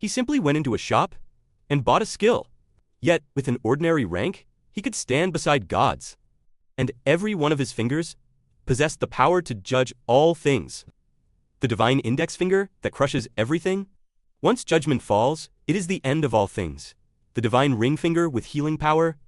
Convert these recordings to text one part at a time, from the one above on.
He simply went into a shop and bought a skill. Yet, with an ordinary rank, he could stand beside gods. And every one of his fingers possessed the power to judge all things. The divine index finger that crushes everything. Once judgment falls, it is the end of all things. The divine ring finger with healing power.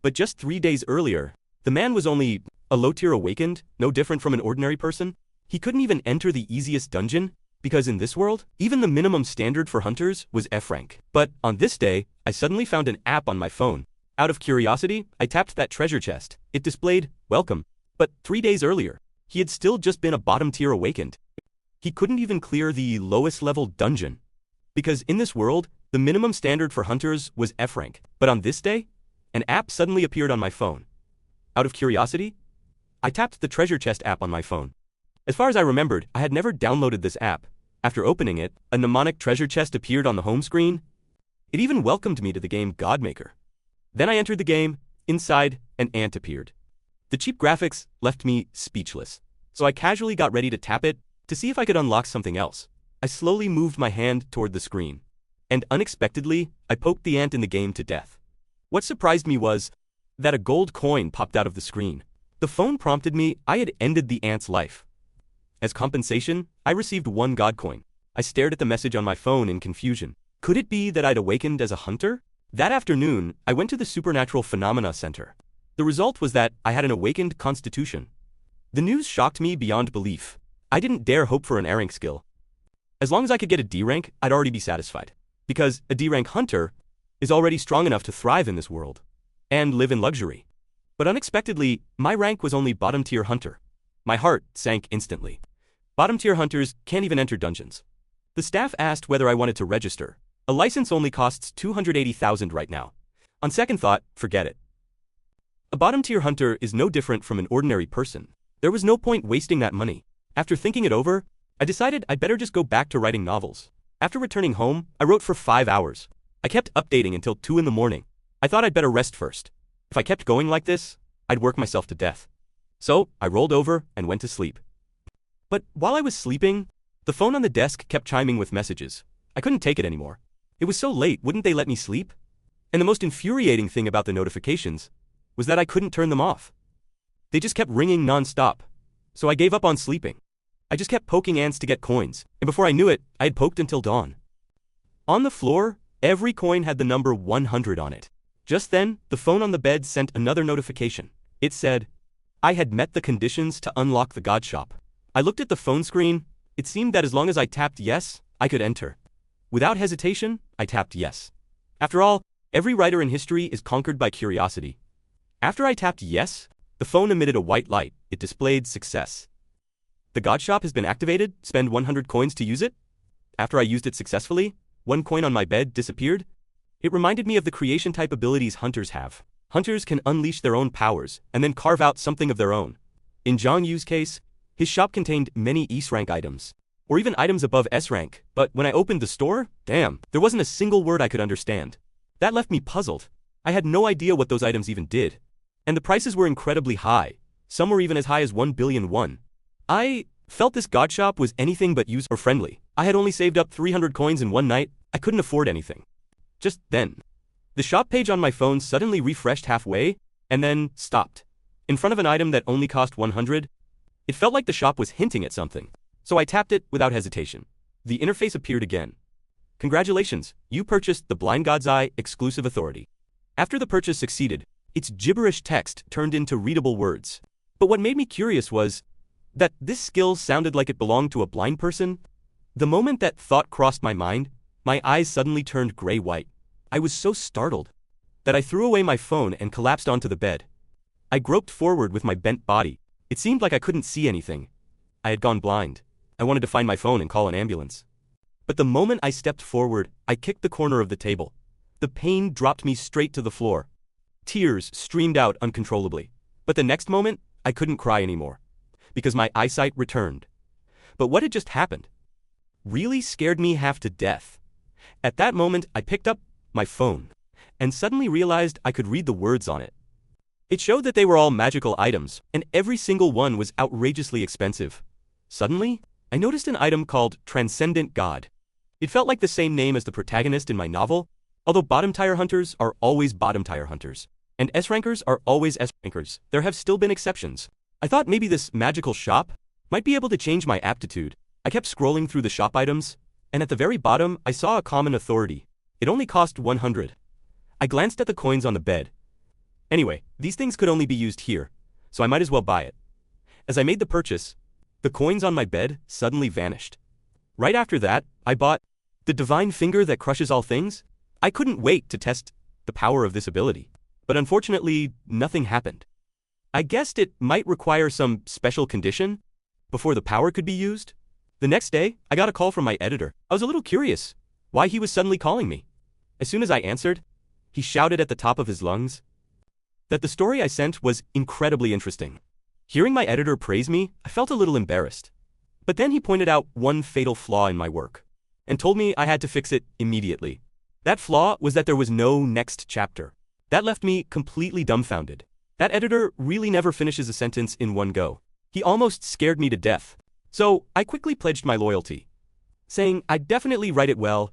But just 3 days earlier, the man was only a low-tier awakened, no different from an ordinary person. He couldn't even enter the easiest dungeon, because in this world, even the minimum standard for hunters was F rank. But on this day, I suddenly found an app on my phone. Out of curiosity, I tapped that treasure chest. It displayed, "Welcome." But 3 days earlier, he had still just been a bottom-tier awakened. He couldn't even clear the lowest-level dungeon. Because in this world, the minimum standard for hunters was F rank. But on this day, an app suddenly appeared on my phone. Out of curiosity, I tapped the treasure chest app on my phone. As far as I remembered, I had never downloaded this app. After opening it, a mnemonic treasure chest appeared on the home screen. It even welcomed me to the game Godmaker. Then I entered the game. Inside, an ant appeared. The cheap graphics left me speechless. So I casually got ready to tap it to see if I could unlock something else. I slowly moved my hand toward the screen. And unexpectedly, I poked the ant in the game to death. What surprised me was that a gold coin popped out of the screen. The phone prompted me I had ended the ant's life. As compensation, I received 1 god coin. I stared at the message on my phone in confusion. Could it be that I'd awakened as a hunter? That afternoon, I went to the Supernatural Phenomena Center. The result was that I had an awakened constitution. The news shocked me beyond belief. I didn't dare hope for an A rank skill. As long as I could get a D rank, I'd already be satisfied. Because a D rank hunter is already strong enough to thrive in this world and live in luxury. But unexpectedly, my rank was only bottom-tier hunter. My heart sank instantly. Bottom-tier hunters can't even enter dungeons. The staff asked whether I wanted to register. A license only costs 280,000 right now. On second thought, forget it. A bottom-tier hunter is no different from an ordinary person. There was no point wasting that money. After thinking it over, I decided I'd better just go back to writing novels. After returning home, I wrote for 5 hours. I kept updating until 2 in the morning. I thought I'd better rest first. If I kept going like this, I'd work myself to death. So, I rolled over and went to sleep. But while I was sleeping, the phone on the desk kept chiming with messages. I couldn't take it anymore. It was so late, wouldn't they let me sleep? And the most infuriating thing about the notifications was that I couldn't turn them off. They just kept ringing non-stop. So I gave up on sleeping. I just kept poking ants to get coins, and before I knew it, I had poked until dawn. On the floor, every coin had the number 100 on it. Just then, the phone on the bed sent another notification. It said, I had met the conditions to unlock the god shop. I looked at the phone screen. It seemed that as long as I tapped yes, I could enter. Without hesitation, I tapped yes. After all, every writer in history is conquered by curiosity. After I tapped yes, the phone emitted a white light. It displayed success. The god shop has been activated. Spend 100 coins to use it. After I used it successfully, 1 coin on my bed disappeared. It reminded me of the creation type abilities hunters have. Hunters can unleash their own powers and then carve out something of their own. In Zhang Yu's case, his shop contained many S rank items, or even items above S rank, but when I opened the store, damn, there wasn't a single word I could understand. That left me puzzled. I had no idea what those items even did. And the prices were incredibly high. Some were even as high as 1 billion won. I felt this god shop was anything but user-friendly. I had only saved up 300 coins in one night. I couldn't afford anything. Just then, the shop page on my phone suddenly refreshed halfway, and then stopped. In front of an item that only cost 100, it felt like the shop was hinting at something. So I tapped it without hesitation. The interface appeared again. Congratulations, you purchased the Blind God's Eye exclusive authority. After the purchase succeeded, its gibberish text turned into readable words. But what made me curious was that this skill sounded like it belonged to a blind person. The moment that thought crossed my mind, my eyes suddenly turned gray-white. I was so startled that I threw away my phone and collapsed onto the bed. I groped forward with my bent body. It seemed like I couldn't see anything. I had gone blind. I wanted to find my phone and call an ambulance. But the moment I stepped forward, I kicked the corner of the table. The pain dropped me straight to the floor. Tears streamed out uncontrollably. But the next moment, I couldn't cry anymore, because my eyesight returned. But what had just happened really scared me half to death. At that moment, I picked up my phone and suddenly realized I could read the words on it. It showed that they were all magical items, and every single one was outrageously expensive. Suddenly, I noticed an item called Transcendent God. It felt like the same name as the protagonist in my novel, although bottom tier hunters are always bottom tier hunters, and S-rankers are always S-rankers, there have still been exceptions. I thought maybe this magical shop might be able to change my aptitude. I kept scrolling through the shop items, and at the very bottom I saw a common authority. It only cost 100. I glanced at the coins on the bed. Anyway, these things could only be used here, so I might as well buy it. As I made the purchase, the coins on my bed suddenly vanished. Right after that, I bought the divine finger that crushes all things. I couldn't wait to test the power of this ability, but unfortunately, nothing happened. I guessed it might require some special condition before the power could be used. The next day, I got a call from my editor. I was a little curious why he was suddenly calling me. As soon as I answered, he shouted at the top of his lungs that the story I sent was incredibly interesting. Hearing my editor praise me, I felt a little embarrassed. But then he pointed out one fatal flaw in my work and told me I had to fix it immediately. That flaw was that there was no next chapter. That left me completely dumbfounded. That editor really never finishes a sentence in one go. He almost scared me to death. So I quickly pledged my loyalty, saying I'd definitely write it well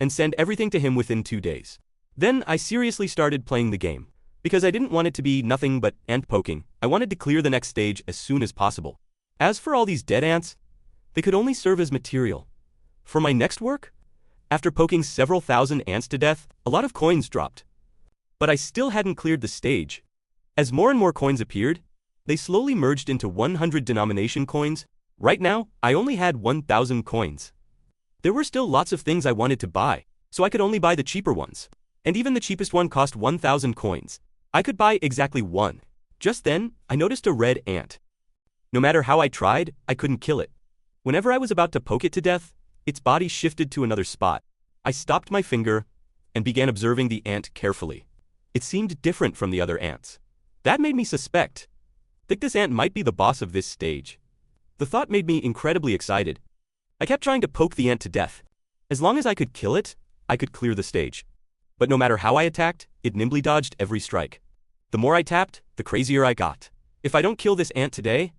and send everything to him within 2 days. Then I seriously started playing the game. Because I didn't want it to be nothing but ant poking, I wanted to clear the next stage as soon as possible. As for all these dead ants, they could only serve as material. For my next work, after poking several thousand ants to death, a lot of coins dropped. But I still hadn't cleared the stage. As more and more coins appeared, they slowly merged into 100 denomination coins. Right now, I only had 1,000 coins. There were still lots of things I wanted to buy, so I could only buy the cheaper ones. And even the cheapest one cost 1,000 coins. I could buy exactly one. Just then, I noticed a red ant. No matter how I tried, I couldn't kill it. Whenever I was about to poke it to death, its body shifted to another spot. I stopped my finger and began observing the ant carefully. It seemed different from the other ants. That made me suspect that this ant might be the boss of this stage. The thought made me incredibly excited. I kept trying to poke the ant to death. As long as I could kill it, I could clear the stage. But no matter how I attacked, it nimbly dodged every strike. The more I tapped, the crazier I got. If I don't kill this ant today,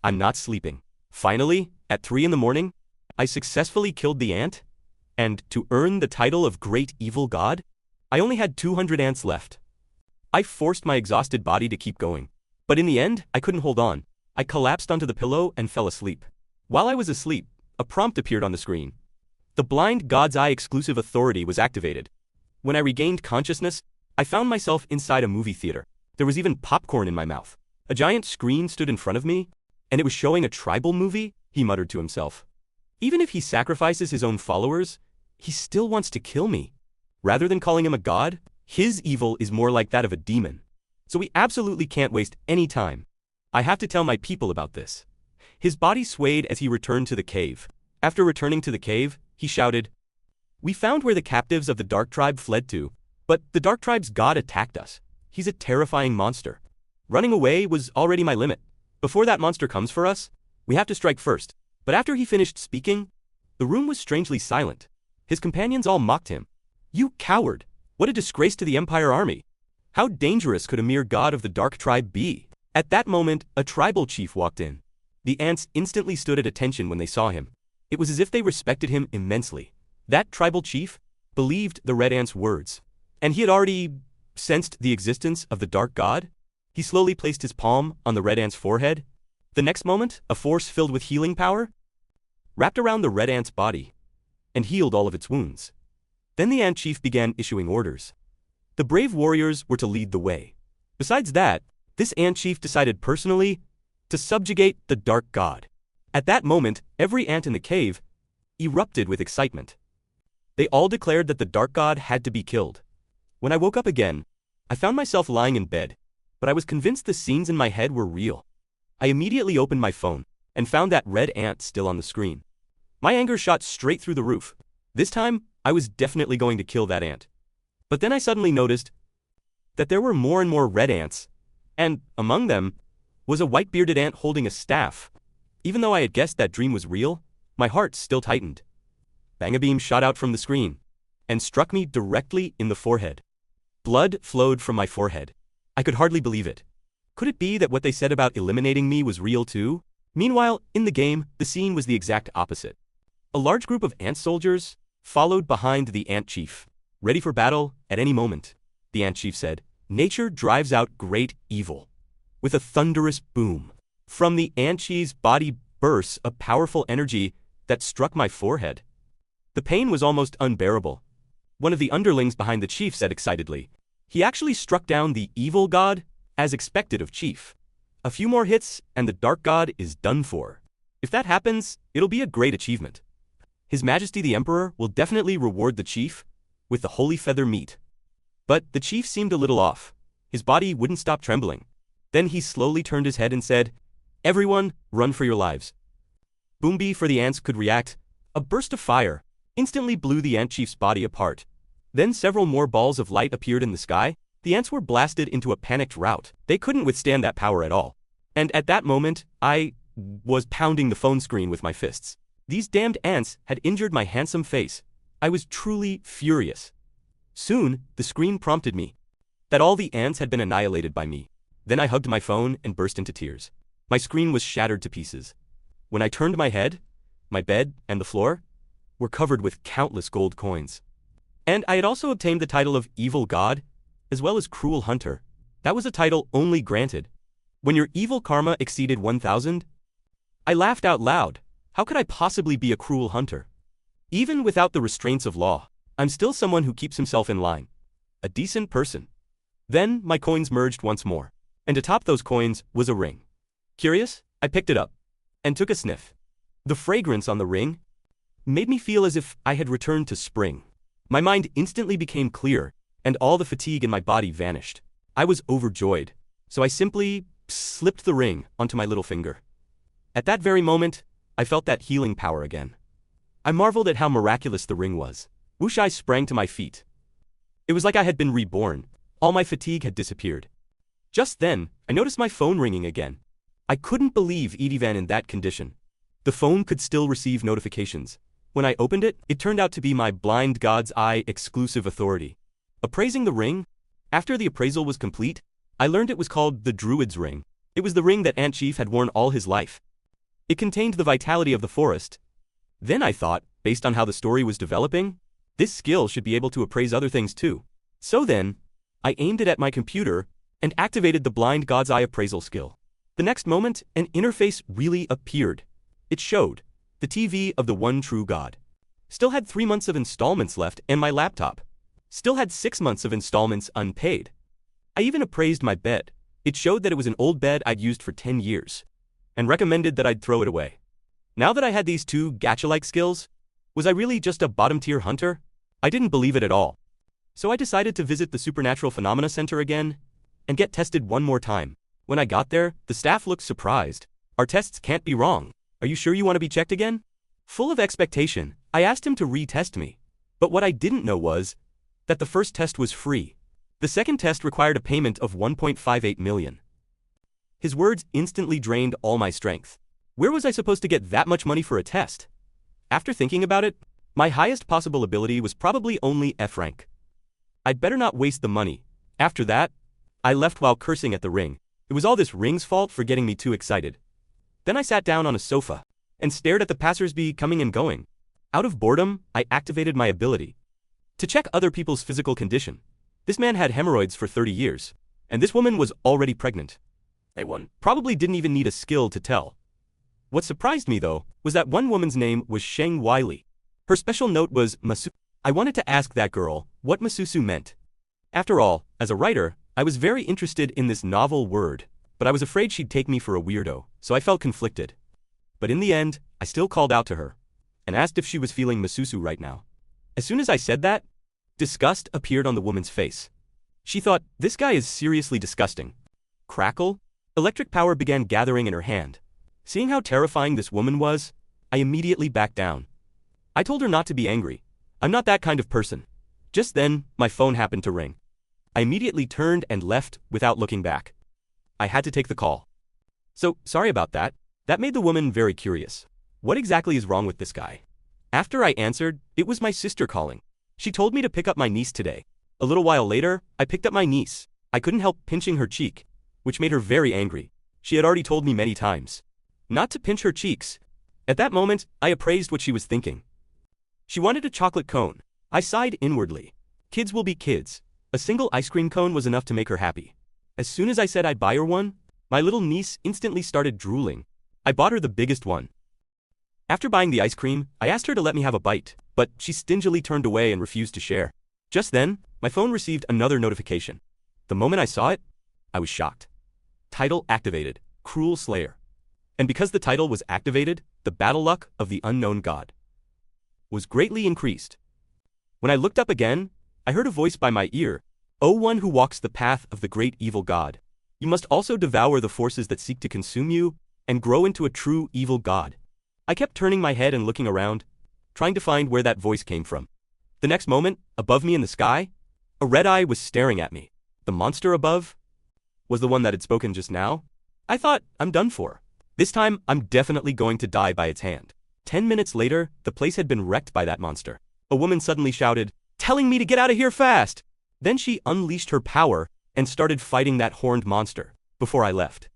I'm not sleeping. Finally, at 3 in the morning, I successfully killed the ant, and to earn the title of Great Evil God, I only had 200 ants left. I forced my exhausted body to keep going. But in the end, I couldn't hold on. I collapsed onto the pillow and fell asleep. While I was asleep, a prompt appeared on the screen. The blind God's Eye exclusive authority was activated. When I regained consciousness, I found myself inside a movie theater. There was even popcorn in my mouth. A giant screen stood in front of me, and it was showing a tribal movie, he muttered to himself. Even if he sacrifices his own followers, he still wants to kill me. Rather than calling him a god, his evil is more like that of a demon. So we absolutely can't waste any time. I have to tell my people about this. His body swayed as he returned to the cave. After returning to the cave, he shouted, "We found where the captives of the Dark Tribe fled to, but the Dark Tribe's god attacked us. He's a terrifying monster. Running away was already my limit. Before that monster comes for us, we have to strike first." But after he finished speaking, the room was strangely silent. His companions all mocked him. "You coward! What a disgrace to the Empire army! How dangerous could a mere god of the Dark Tribe be?" At that moment, a tribal chief walked in. The ants instantly stood at attention when they saw him. It was as if they respected him immensely. That tribal chief believed the red ant's words, and he had already sensed the existence of the dark god. He slowly placed his palm on the red ant's forehead. The next moment, a force filled with healing power wrapped around the red ant's body and healed all of its wounds. Then the ant chief began issuing orders. The brave warriors were to lead the way. Besides that, this ant chief decided personally to subjugate the dark god. At that moment, every ant in the cave erupted with excitement. They all declared that the dark god had to be killed. When I woke up again, I found myself lying in bed, but I was convinced the scenes in my head were real. I immediately opened my phone and found that red ant still on the screen. My anger shot straight through the roof. This time, I was definitely going to kill that ant. But then I suddenly noticed that there were more and more red ants, and among them was a white-bearded ant holding a staff. Even though I had guessed that dream was real, my heart still tightened. Bang, a beam shot out from the screen and struck me directly in the forehead. Blood flowed from my forehead. I could hardly believe it. Could it be that what they said about eliminating me was real too? Meanwhile, in the game, the scene was the exact opposite. A large group of ant soldiers followed behind the ant chief. Ready for battle at any moment, the ant chief said. Nature drives out great evil. With a thunderous boom, from the ant chief's body bursts a powerful energy that struck my forehead. The pain was almost unbearable. One of the underlings behind the chief said excitedly, "He actually struck down the evil god, as expected of chief. A few more hits and the dark god is done for. If that happens, it'll be a great achievement. His Majesty the Emperor will definitely reward the chief with the holy feather meat." But the chief seemed a little off. His body wouldn't stop trembling. Then he slowly turned his head and said, "Everyone, run for your lives." Boom! Before the ants could react, a burst of fire instantly blew the ant chief's body apart. Then several more balls of light appeared in the sky. The ants were blasted into a panicked rout. They couldn't withstand that power at all. And at that moment, I was pounding the phone screen with my fists. These damned ants had injured my handsome face. I was truly furious. Soon, the screen prompted me that all the ants had been annihilated by me. Then I hugged my phone and burst into tears. My screen was shattered to pieces. When I turned my head, my bed and the floor were covered with countless gold coins. And I had also obtained the title of Evil God, as well as Cruel Hunter. That was a title only granted when your evil karma exceeded 1,000. I laughed out loud. How could I possibly be a cruel hunter? Even without the restraints of law, I'm still someone who keeps himself in line. A decent person. Then my coins merged once more, and atop those coins was a ring. Curious, I picked it up and took a sniff. The fragrance on the ring made me feel as if I had returned to spring. My mind instantly became clear, and all the fatigue in my body vanished. I was overjoyed, so I simply slipped the ring onto my little finger. At that very moment, I felt that healing power again. I marveled at how miraculous the ring was. Whoosh! I sprang to my feet. It was like I had been reborn. All my fatigue had disappeared. Just then, I noticed my phone ringing again. I couldn't believe Edivan in that condition. The phone could still receive notifications. When I opened it, it turned out to be my blind god's eye exclusive authority. Appraising the ring, after the appraisal was complete, I learned it was called the Druid's Ring. It was the ring that Ant Chief had worn all his life. It contained the vitality of the forest. Then I thought, based on how the story was developing, this skill should be able to appraise other things too. So then, I aimed it at my computer and activated the blind god's eye appraisal skill. The next moment, an interface really appeared. It showed the TV of the one true God. Still had 3 months of installments left, and my laptop still had 6 months of installments unpaid. I even appraised my bed. It showed that it was an old bed I'd used for 10 years, and recommended that I'd throw it away. Now that I had these two gacha-like skills, was I really just a bottom-tier hunter? I didn't believe it at all. So I decided to visit the Supernatural Phenomena Center again and get tested one more time. When I got there, the staff looked surprised. "Our tests can't be wrong. Are you sure you want to be checked again?" Full of expectation, I asked him to retest me. But what I didn't know was that the first test was free. The second test required a payment of 1.58 million. His words instantly drained all my strength. Where was I supposed to get that much money for a test? After thinking about it, my highest possible ability was probably only F rank. I'd better not waste the money. After that, I left while cursing at the ring. It was all this ring's fault for getting me too excited. Then I sat down on a sofa and stared at the passersby coming and going. Out of boredom, I activated my ability to check other people's physical condition. This man had hemorrhoids for 30 years, and this woman was already pregnant. One probably didn't even need a skill to tell. What surprised me, though, was that one woman's name was Sheng Wiley. Her special note was Masuzu. I wanted to ask that girl what Masuzu meant. After all, as a writer, I was very interested in this novel word, but I was afraid she'd take me for a weirdo, so I felt conflicted. But in the end, I still called out to her and asked if she was feeling Masuzu right now. As soon as I said that, disgust appeared on the woman's face. She thought, "This guy is seriously disgusting." Crackle? Electric power began gathering in her hand. Seeing how terrifying this woman was, I immediately backed down. I told her not to be angry. I'm not that kind of person. Just then, my phone happened to ring. I immediately turned and left without looking back. I had to take the call. "So, sorry about that." That made the woman very curious. What exactly is wrong with this guy? After I answered, it was my sister calling. She told me to pick up my niece today. A little while later, I picked up my niece. I couldn't help pinching her cheek, which made her very angry. She had already told me many times not to pinch her cheeks. At that moment, I appraised what she was thinking. She wanted a chocolate cone. I sighed inwardly. Kids will be kids. A single ice cream cone was enough to make her happy. As soon as I said I'd buy her one, my little niece instantly started drooling. I bought her the biggest one. After buying the ice cream, I asked her to let me have a bite, but she stingily turned away and refused to share. Just then, my phone received another notification. The moment I saw it, I was shocked. Title activated, Cruel Slayer. And because the title was activated, the battle luck of the unknown god was greatly increased. When I looked up again, I heard a voice by my ear. O one who walks the path of the great evil god, you must also devour the forces that seek to consume you and grow into a true evil god. I kept turning my head and looking around, trying to find where that voice came from. The next moment, above me in the sky, a red eye was staring at me. The monster above was the one that had spoken just now. I thought, I'm done for. This time, I'm definitely going to die by its hand. 10 minutes later, the place had been wrecked by that monster. A woman suddenly shouted, telling me to get out of here fast! Then she unleashed her power and started fighting that horned monster. Before I left,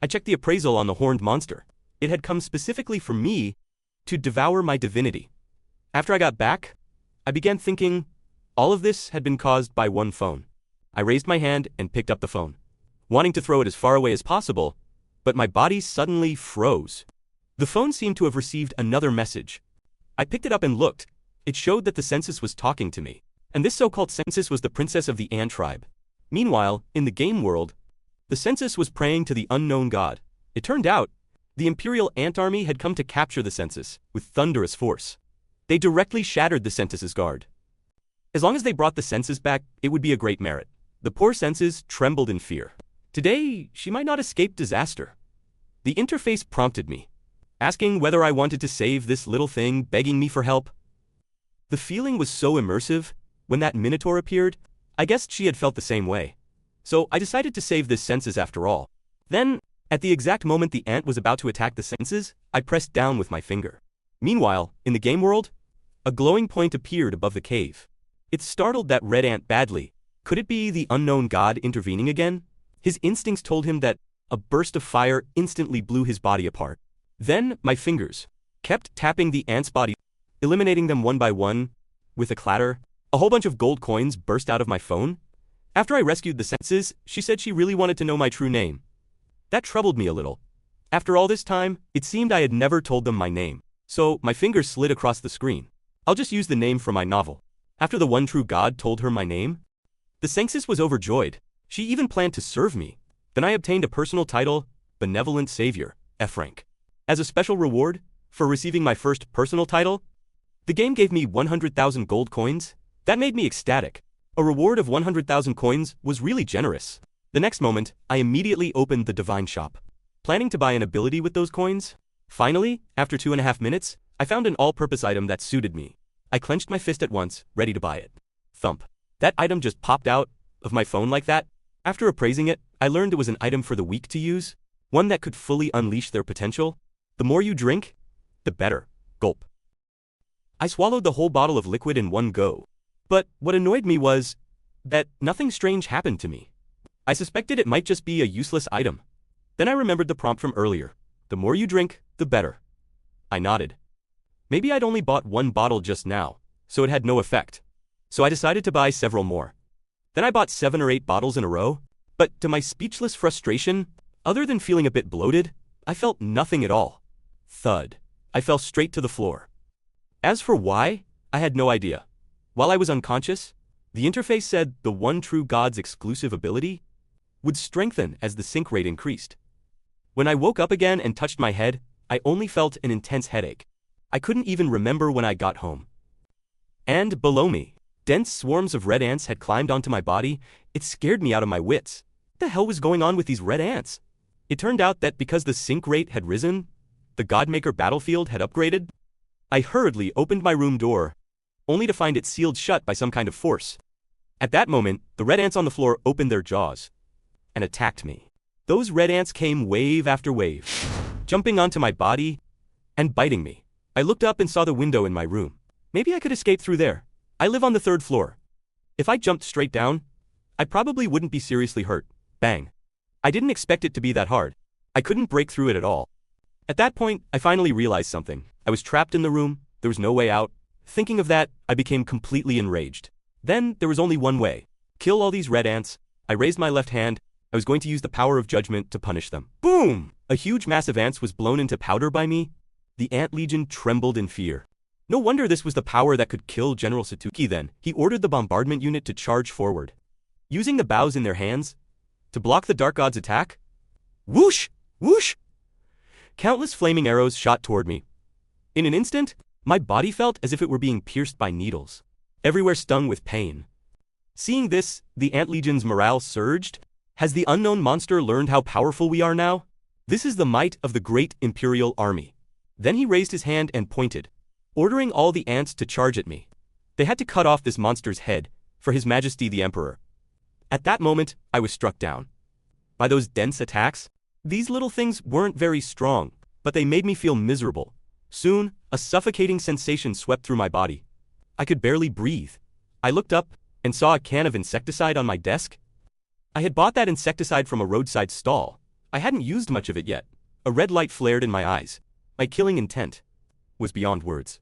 I checked the appraisal on the horned monster. It had come specifically for me to devour my divinity. After I got back, I began thinking all of this had been caused by one phone. I raised my hand and picked up the phone, wanting to throw it as far away as possible, but my body suddenly froze. The phone seemed to have received another message. I picked it up and looked. It showed that the census was talking to me, and this so-called census was the princess of the ant tribe. Meanwhile, in the game world, the census was praying to the unknown god. It turned out, the imperial ant army had come to capture the census with thunderous force. They directly shattered the census's guard. As long as they brought the census back, it would be a great merit. The poor census trembled in fear. Today, she might not escape disaster. The interface prompted me, asking whether I wanted to save this little thing, begging me for help. The feeling was so immersive. When that minotaur appeared, I guessed she had felt the same way. So I decided to save this census after all. Then, at the exact moment the ant was about to attack the census, I pressed down with my finger. Meanwhile, in the game world, a glowing point appeared above the cave. It startled that red ant badly. Could it be the unknown god intervening again? His instincts told him that a burst of fire instantly blew his body apart. Then, my fingers kept tapping the ant's body, eliminating them one by one. With a clatter, a whole bunch of gold coins burst out of my phone. After I rescued the census, she said she really wanted to know my true name. That troubled me a little. After all this time, it seemed I had never told them my name. So, my fingers slid across the screen. I'll just use the name from my novel. After the one true god told her my name, the census was overjoyed. She even planned to serve me. Then I obtained a personal title, Benevolent Savior, F rank. As a special reward for receiving my first personal title, the game gave me 100,000 gold coins. That made me ecstatic. A reward of 100,000 coins was really generous. The next moment, I immediately opened the divine shop, planning to buy an ability with those coins. Finally, after 2.5 minutes, I found an all-purpose item that suited me. I clenched my fist at once, ready to buy it. Thump. That item just popped out of my phone like that. After appraising it, I learned it was an item for the weak to use, one that could fully unleash their potential. The more you drink, the better. Gulp. I swallowed the whole bottle of liquid in one go. But what annoyed me was that nothing strange happened to me. I suspected it might just be a useless item. Then I remembered the prompt from earlier. The more you drink, the better. I nodded. Maybe I'd only bought one bottle just now, so it had no effect. So I decided to buy several more. Then I bought 7 or 8 bottles in a row, but to my speechless frustration, other than feeling a bit bloated, I felt nothing at all. Thud. I fell straight to the floor. As for why, I had no idea. While I was unconscious, the interface said the one true god's exclusive ability would strengthen as the sync rate increased. When I woke up again and touched my head, I only felt an intense headache. I couldn't even remember when I got home. And below me, dense swarms of red ants had climbed onto my body. It scared me out of my wits. What the hell was going on with these red ants? It turned out that because the sync rate had risen, the Godmaker battlefield had upgraded. I hurriedly opened my room door, only to find it sealed shut by some kind of force. At that moment, the red ants on the floor opened their jaws and attacked me. Those red ants came wave after wave, jumping onto my body and biting me. I looked up and saw the window in my room. Maybe I could escape through there. I live on the 3rd floor. If I jumped straight down, I probably wouldn't be seriously hurt. Bang. I didn't expect it to be that hard. I couldn't break through it at all. At that point, I finally realized something. I was trapped in the room, there was no way out. Thinking of that, I became completely enraged. Then, there was only one way. Kill all these red ants. I raised my left hand. I was going to use the power of judgment to punish them. Boom! A huge mass of ants was blown into powder by me. The ant legion trembled in fear. No wonder this was the power that could kill General Satsuki then. He ordered the bombardment unit to charge forward, using the bows in their hands to block the Dark God's attack. Whoosh! Whoosh! Countless flaming arrows shot toward me. In an instant, my body felt as if it were being pierced by needles. Everywhere stung with pain. Seeing this, the ant legion's morale surged. Has the unknown monster learned how powerful we are now? This is the might of the great imperial army. Then he raised his hand and pointed, ordering all the ants to charge at me. They had to cut off this monster's head, for His Majesty the Emperor. At that moment, I was struck down by those dense attacks. These little things weren't very strong, but they made me feel miserable. Soon, a suffocating sensation swept through my body. I could barely breathe. I looked up and saw a can of insecticide on my desk. I had bought that insecticide from a roadside stall. I hadn't used much of it yet. A red light flared in my eyes. My killing intent was beyond words.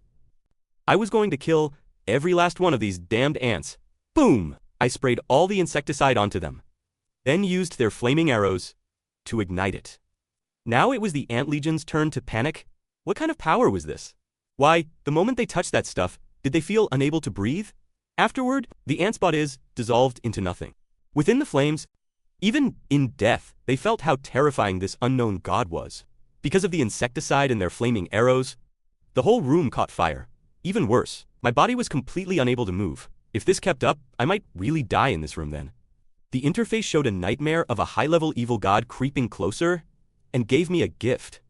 I was going to kill every last one of these damned ants. Boom! I sprayed all the insecticide onto them, then used their flaming arrows to ignite it. Now it was the ant legion's turn to panic. What kind of power was this? Why, the moment they touched that stuff, did they feel unable to breathe? Afterward, the ants' bodies dissolved into nothing. Within the flames, even in death, they felt how terrifying this unknown god was. Because of the insecticide and their flaming arrows, the whole room caught fire. Even worse, my body was completely unable to move. If this kept up, I might really die in this room then. The interface showed a nightmare of a high-level evil god creeping closer and gave me a gift.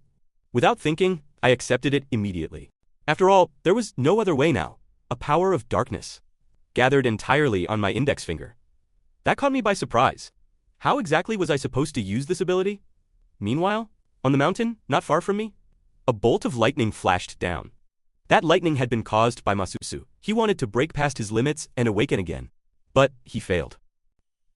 Without thinking, I accepted it immediately. After all, there was no other way now. A power of darkness, gathered entirely on my index finger. That caught me by surprise. How exactly was I supposed to use this ability? Meanwhile, on the mountain, not far from me, a bolt of lightning flashed down. That lightning had been caused by Masuzu. He wanted to break past his limits and awaken again, but he failed.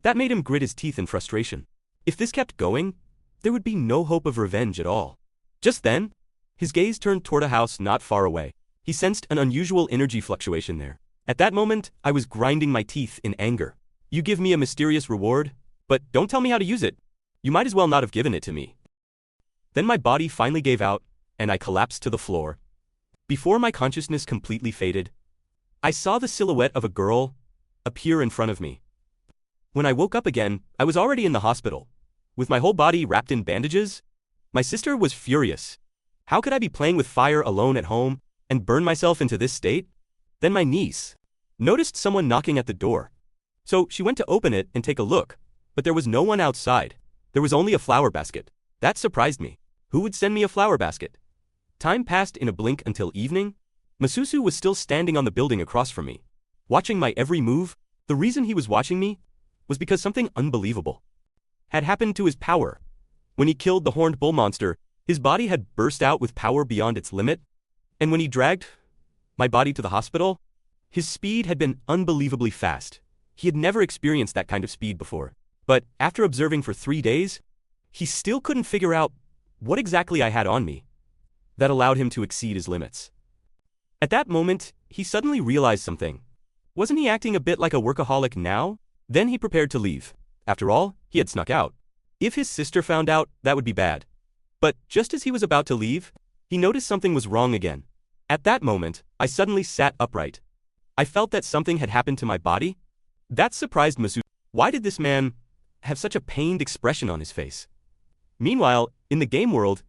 That made him grit his teeth in frustration. If this kept going, there would be no hope of revenge at all. Just then, his gaze turned toward a house not far away. He sensed an unusual energy fluctuation there. At that moment, I was grinding my teeth in anger. You give me a mysterious reward, but don't tell me how to use it. You might as well not have given it to me. Then my body finally gave out, and I collapsed to the floor. Before my consciousness completely faded, I saw the silhouette of a girl appear in front of me. When I woke up again, I was already in the hospital, with my whole body wrapped in bandages. My sister was furious. How could I be playing with fire alone at home and burn myself into this state? Then my niece noticed someone knocking at the door. So she went to open it and take a look, but there was no one outside. There was only a flower basket. That surprised me. Who would send me a flower basket? Time passed in a blink until evening. Masuzu was still standing on the building across from me, watching my every move. The reason he was watching me was because something unbelievable had happened to his power. When he killed the horned bull monster, his body had burst out with power beyond its limit, and when he dragged my body to the hospital, his speed had been unbelievably fast. He had never experienced that kind of speed before. But after observing for 3 days, he still couldn't figure out what exactly I had on me that allowed him to exceed his limits. At that moment, he suddenly realized something. Wasn't he acting a bit like a workaholic now? Then he prepared to leave. After all, he had snuck out. If his sister found out, that would be bad. But just as he was about to leave, he noticed something was wrong again. At that moment, I suddenly sat upright. I felt that something had happened to my body. That surprised Masuzu. Why did this man have such a pained expression on his face? Meanwhile, in the game world,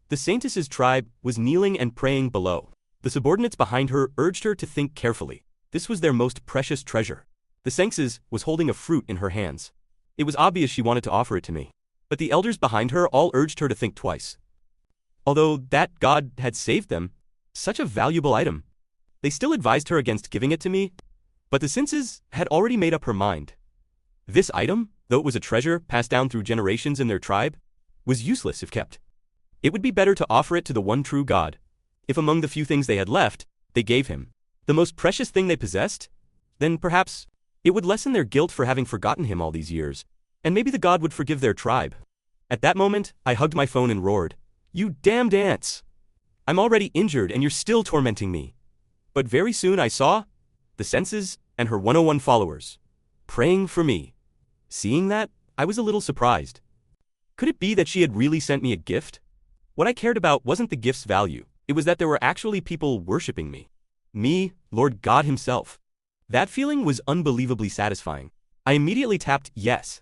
the saintess's tribe was kneeling and praying below. The subordinates behind her urged her to think carefully. This was their most precious treasure. The saintess was holding a fruit in her hands. It was obvious she wanted to offer it to me. But the elders behind her all urged her to think twice. Although that god had saved them, such a valuable item, they still advised her against giving it to me. But the saintess had already made up her mind. This item, though it was a treasure passed down through generations in their tribe, was useless if kept. It would be better to offer it to the one true God. If among the few things they had left, they gave him the most precious thing they possessed, then perhaps it would lessen their guilt for having forgotten him all these years, and maybe the god would forgive their tribe. At that moment, I hugged my phone and roared, "You damned ants! I'm already injured and you're still tormenting me. But very soon I saw the senses and her 101 followers praying for me. Seeing that, I was a little surprised. Could it be that she had really sent me a gift? What I cared about wasn't the gift's value, it was that there were actually people worshipping me. Me, Lord God himself. That feeling was unbelievably satisfying. I immediately tapped yes,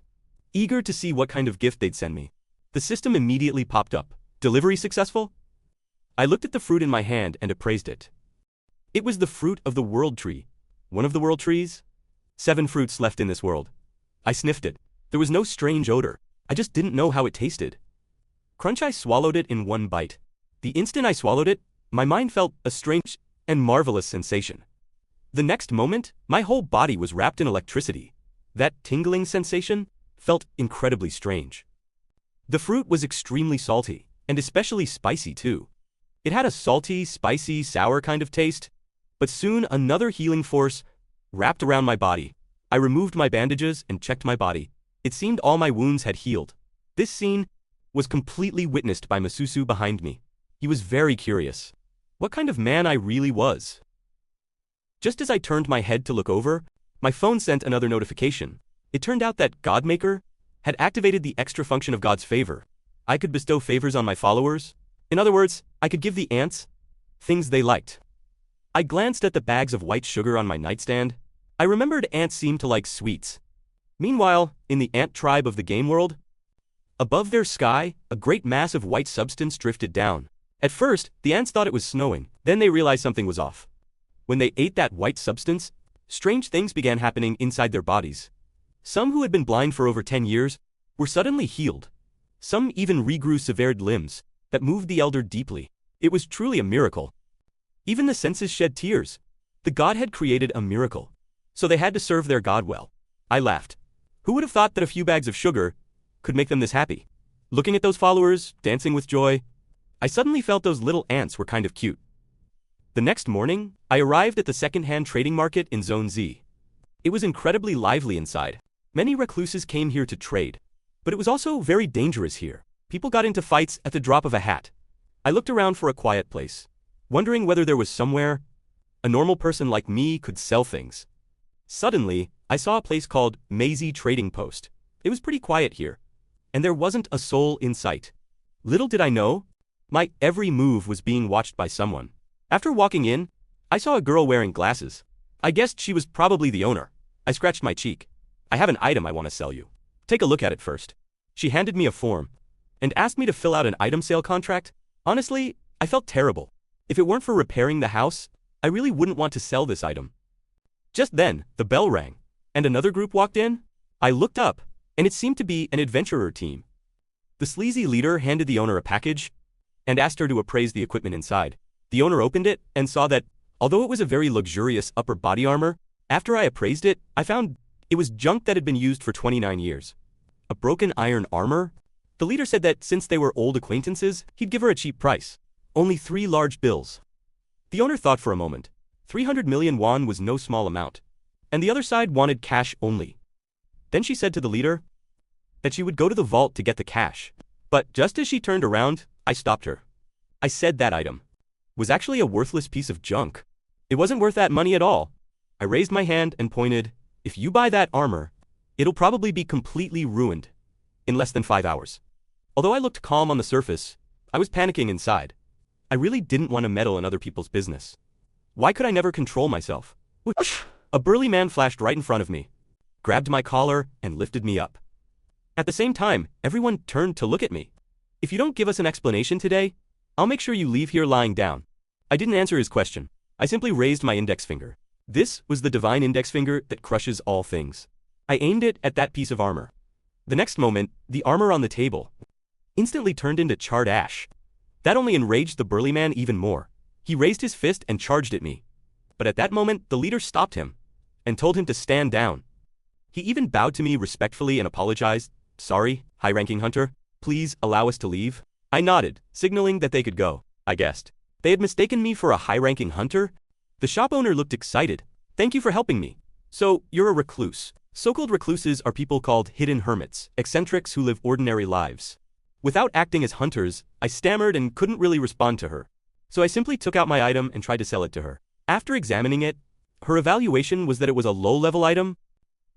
eager to see what kind of gift they'd send me. The system immediately popped up. Delivery successful? I looked at the fruit in my hand and appraised it. It was the fruit of the world tree. One of the world trees? 7 fruits left in this world. I sniffed it. There was no strange odor. I just didn't know how it tasted. Crunch, I swallowed it in one bite. The instant I swallowed it, my mind felt a strange and marvelous sensation. The next moment, my whole body was wrapped in electricity. That tingling sensation felt incredibly strange. The fruit was extremely salty, and especially spicy too. It had a salty, spicy, sour kind of taste. But soon another healing force wrapped around my body. I removed my bandages and checked my body. It seemed all my wounds had healed. This scene was completely witnessed by Masuzu behind me. He was very curious. What kind of man I really was. Just as I turned my head to look over, my phone sent another notification. It turned out that Godmaker had activated the extra function of God's favor. I could bestow favors on my followers. In other words, I could give the ants things they liked. I glanced at the bags of white sugar on my nightstand. I remembered ants seemed to like sweets. Meanwhile, in the ant tribe of the game world, above their sky, a great mass of white substance drifted down. At first, the ants thought it was snowing, then they realized something was off. When they ate that white substance, strange things began happening inside their bodies. Some who had been blind for over 10 years were suddenly healed. Some even regrew severed limbs that moved the elder deeply. It was truly a miracle. Even the senses shed tears. The god had created a miracle. So they had to serve their god well. I laughed. Who would have thought that a few bags of sugar could make them this happy? Looking at those followers, dancing with joy, I suddenly felt those little ants were kind of cute. The next morning, I arrived at the second-hand trading market in Zone Z. It was incredibly lively inside. Many recluses came here to trade. But it was also very dangerous here. People got into fights at the drop of a hat. I looked around for a quiet place, wondering whether there was somewhere a normal person like me could sell things. Suddenly, I saw a place called Maisie Trading Post. It was pretty quiet here, and there wasn't a soul in sight. Little did I know, my every move was being watched by someone. After walking in, I saw a girl wearing glasses. I guessed she was probably the owner. I scratched my cheek. I have an item I want to sell you. Take a look at it first. She handed me a form and asked me to fill out an item sale contract. Honestly, I felt terrible. If it weren't for repairing the house, I really wouldn't want to sell this item. Just then, the bell rang, and another group walked in. I looked up, and it seemed to be an adventurer team. The sleazy leader handed the owner a package and asked her to appraise the equipment inside. The owner opened it and saw that, although it was a very luxurious upper body armor, after I appraised it, I found it was junk that had been used for 29 years. A broken iron armor? The leader said that since they were old acquaintances, he'd give her a cheap price. Only 3 large bills. The owner thought for a moment. 300 million won was no small amount. And the other side wanted cash only. Then she said to the leader that she would go to the vault to get the cash. But just as she turned around, I stopped her. I said that item was actually a worthless piece of junk. It wasn't worth that money at all. I raised my hand and pointed, if you buy that armor, it'll probably be completely ruined in less than 5 hours. Although I looked calm on the surface, I was panicking inside. I really didn't want to meddle in other people's business. Why could I never control myself? A burly man flashed right in front of me, grabbed my collar, and lifted me up. At the same time, everyone turned to look at me. If you don't give us an explanation today, I'll make sure you leave here lying down. I didn't answer his question. I simply raised my index finger. This was the divine index finger that crushes all things. I aimed it at that piece of armor. The next moment, the armor on the table instantly turned into charred ash. That only enraged the burly man even more. He raised his fist and charged at me. But at that moment, the leader stopped him and told him to stand down. He even bowed to me respectfully and apologized. Sorry, high-ranking hunter, please allow us to leave. I nodded, signaling that they could go. I guessed they had mistaken me for a high-ranking hunter. The shop owner looked excited. Thank you for helping me. So, you're a recluse. So-called recluses are people called hidden hermits, eccentrics who live ordinary lives. Without acting as hunters, I stammered and couldn't really respond to her. So I simply took out my item and tried to sell it to her. After examining it, her evaluation was that it was a low-level item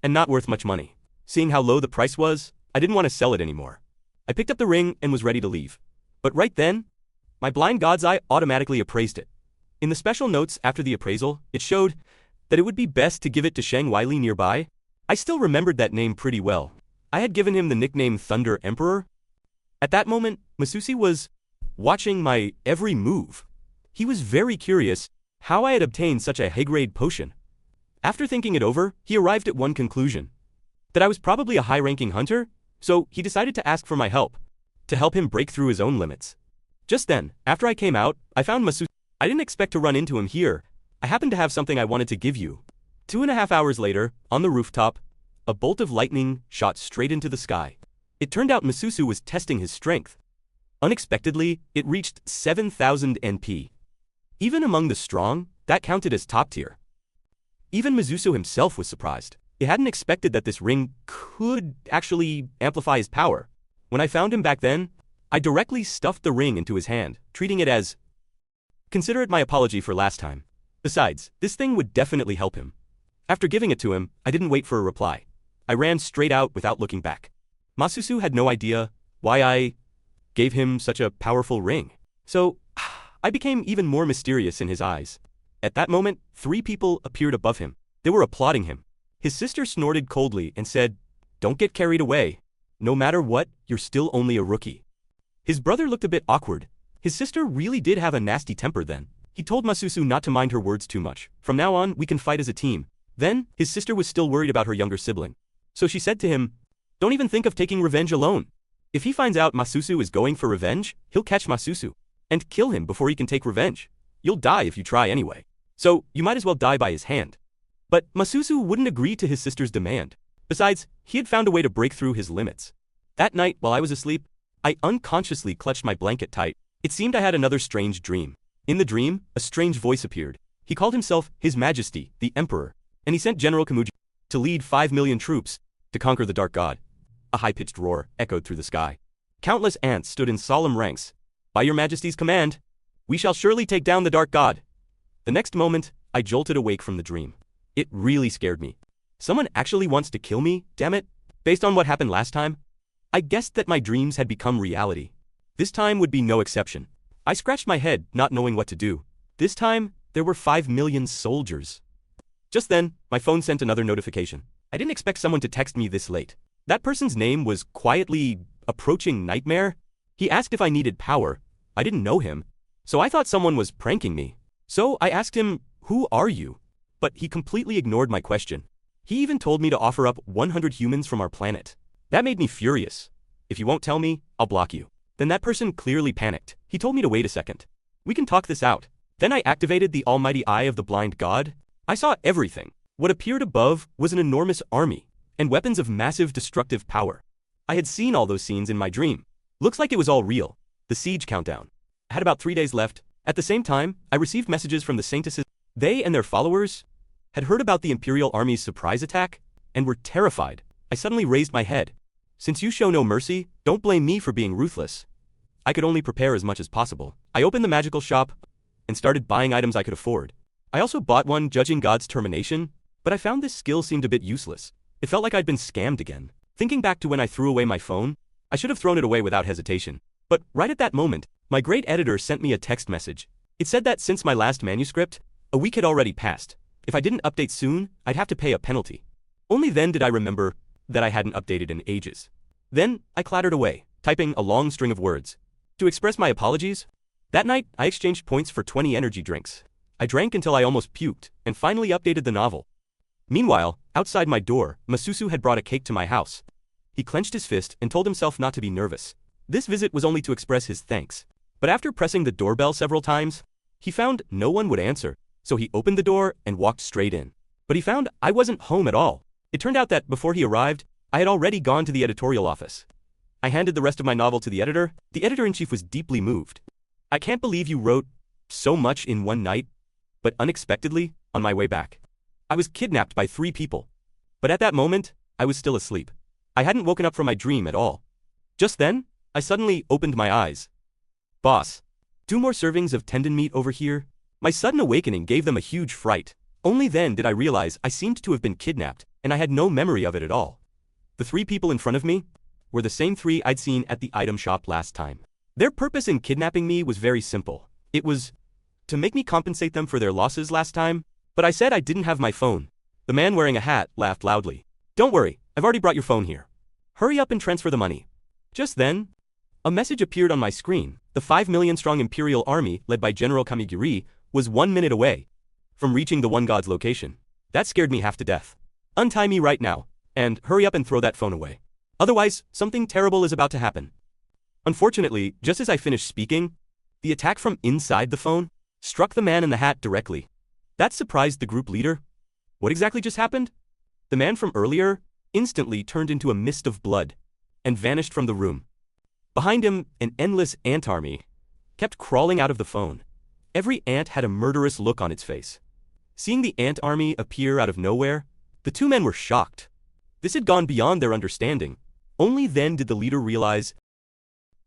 and not worth much money. Seeing how low the price was, I didn't want to sell it anymore. I picked up the ring and was ready to leave. But right then, my blind god's eye automatically appraised it. In the special notes after the appraisal, it showed that it would be best to give it to Shang Weili nearby. I still remembered that name pretty well. I had given him the nickname Thunder Emperor. At that moment, Masuzu was watching my every move. He was very curious how I had obtained such a high-grade potion. After thinking it over, he arrived at one conclusion: that I was probably a high-ranking hunter, so he decided to ask for my help, to help him break through his own limits. Just then, after I came out, I found Masuzu. I didn't expect to run into him here. I happened to have something I wanted to give you. 2.5 hours later, on the rooftop, a bolt of lightning shot straight into the sky. It turned out Masuzu was testing his strength. Unexpectedly, it reached 7,000 NP. Even among the strong, that counted as top tier. Even Masuzu himself was surprised. He hadn't expected that this ring could actually amplify his power. When I found him back then, I directly stuffed the ring into his hand, treating it as, "Consider it my apology for last time. Besides, this thing would definitely help him." After giving it to him, I didn't wait for a reply. I ran straight out without looking back. Masuzu had no idea why I gave him such a powerful ring. So, I became even more mysterious in his eyes. At that moment, 3 people appeared above him. They were applauding him. His sister snorted coldly and said, "Don't get carried away. No matter what, you're still only a rookie." His brother looked a bit awkward. His sister really did have a nasty temper then. He told Masuzu not to mind her words too much. From now on, we can fight as a team. Then, his sister was still worried about her younger sibling. So she said to him, "Don't even think of taking revenge alone. If he finds out Masuzu is going for revenge, he'll catch Masuzu and kill him before he can take revenge. You'll die if you try anyway. So, you might as well die by his hand." But Masuzu wouldn't agree to his sister's demand. Besides, he had found a way to break through his limits. That night, while I was asleep, I unconsciously clutched my blanket tight. It seemed I had another strange dream. In the dream, a strange voice appeared. He called himself His Majesty, the Emperor, and he sent General Kamuji to lead 5 million troops to conquer the Dark God. A high-pitched roar echoed through the sky. Countless ants stood in solemn ranks. "By your Majesty's command, we shall surely take down the Dark God." The next moment, I jolted awake from the dream. It really scared me. Someone actually wants to kill me, damn it? Based on what happened last time, I guessed that my dreams had become reality. This time would be no exception. I scratched my head, not knowing what to do. This time, there were 5 million soldiers. Just then, my phone sent another notification. I didn't expect someone to text me this late. That person's name was quietly approaching Nightmare. He asked if I needed power. I didn't know him, so I thought someone was pranking me. So I asked him, "Who are you?" But he completely ignored my question. He even told me to offer up 100 humans from our planet. That made me furious. "If you won't tell me, I'll block you." Then that person clearly panicked. He told me to wait a second. "We can talk this out." Then I activated the almighty eye of the blind god. I saw everything. What appeared above was an enormous army, and weapons of massive destructive power. I had seen all those scenes in my dream. Looks like it was all real. The siege countdown. I had about 3 days left. At the same time, I received messages from the saintesses. They and their followers had heard about the Imperial Army's surprise attack, and were terrified. I suddenly raised my head. "Since you show no mercy, don't blame me for being ruthless." I could only prepare as much as possible. I opened the magical shop and started buying items I could afford. I also bought one judging God's termination, but I found this skill seemed a bit useless. It felt like I'd been scammed again. Thinking back to when I threw away my phone, I should have thrown it away without hesitation. But right at that moment, my great editor sent me a text message. It said that since my last manuscript, a week had already passed. If I didn't update soon, I'd have to pay a penalty. Only then did I remember that I hadn't updated in ages. Then, I clattered away, typing a long string of words. To express my apologies, that night, I exchanged points for 20 energy drinks. I drank until I almost puked, and finally updated the novel. Meanwhile, outside my door, Masuzu had brought a cake to my house. He clenched his fist and told himself not to be nervous. This visit was only to express his thanks. But after pressing the doorbell several times, he found no one would answer, so he opened the door and walked straight in. But he found I wasn't home at all. It turned out that before he arrived, I had already gone to the editorial office. I handed the rest of my novel to the editor. The editor-in-chief was deeply moved. "I can't believe you wrote so much in one night." But unexpectedly, on my way back, I was kidnapped by 3 people. But at that moment, I was still asleep. I hadn't woken up from my dream at all. Just then, I suddenly opened my eyes. "Boss, 2 more servings of tendon meat over here?" My sudden awakening gave them a huge fright. Only then did I realize I seemed to have been kidnapped, and I had no memory of it at all. The 3 people in front of me were the same 3 I'd seen at the item shop last time. Their purpose in kidnapping me was very simple. It was to make me compensate them for their losses last time, but I said I didn't have my phone. The man wearing a hat laughed loudly. "Don't worry, I've already brought your phone here. Hurry up and transfer the money." Just then, a message appeared on my screen. The 5 million strong Imperial Army, led by General Kamigiri, was 1 minute away from reaching the One God's location. That scared me half to death. "Untie me right now, and hurry up and throw that phone away. Otherwise, something terrible is about to happen." Unfortunately, just as I finished speaking, the attack from inside the phone struck the man in the hat directly. That surprised the group leader. What exactly just happened? The man from earlier instantly turned into a mist of blood and vanished from the room. Behind him, an endless ant army kept crawling out of the phone. Every ant had a murderous look on its face. Seeing the ant army appear out of nowhere, the 2 men were shocked. This had gone beyond their understanding. Only then did the leader realize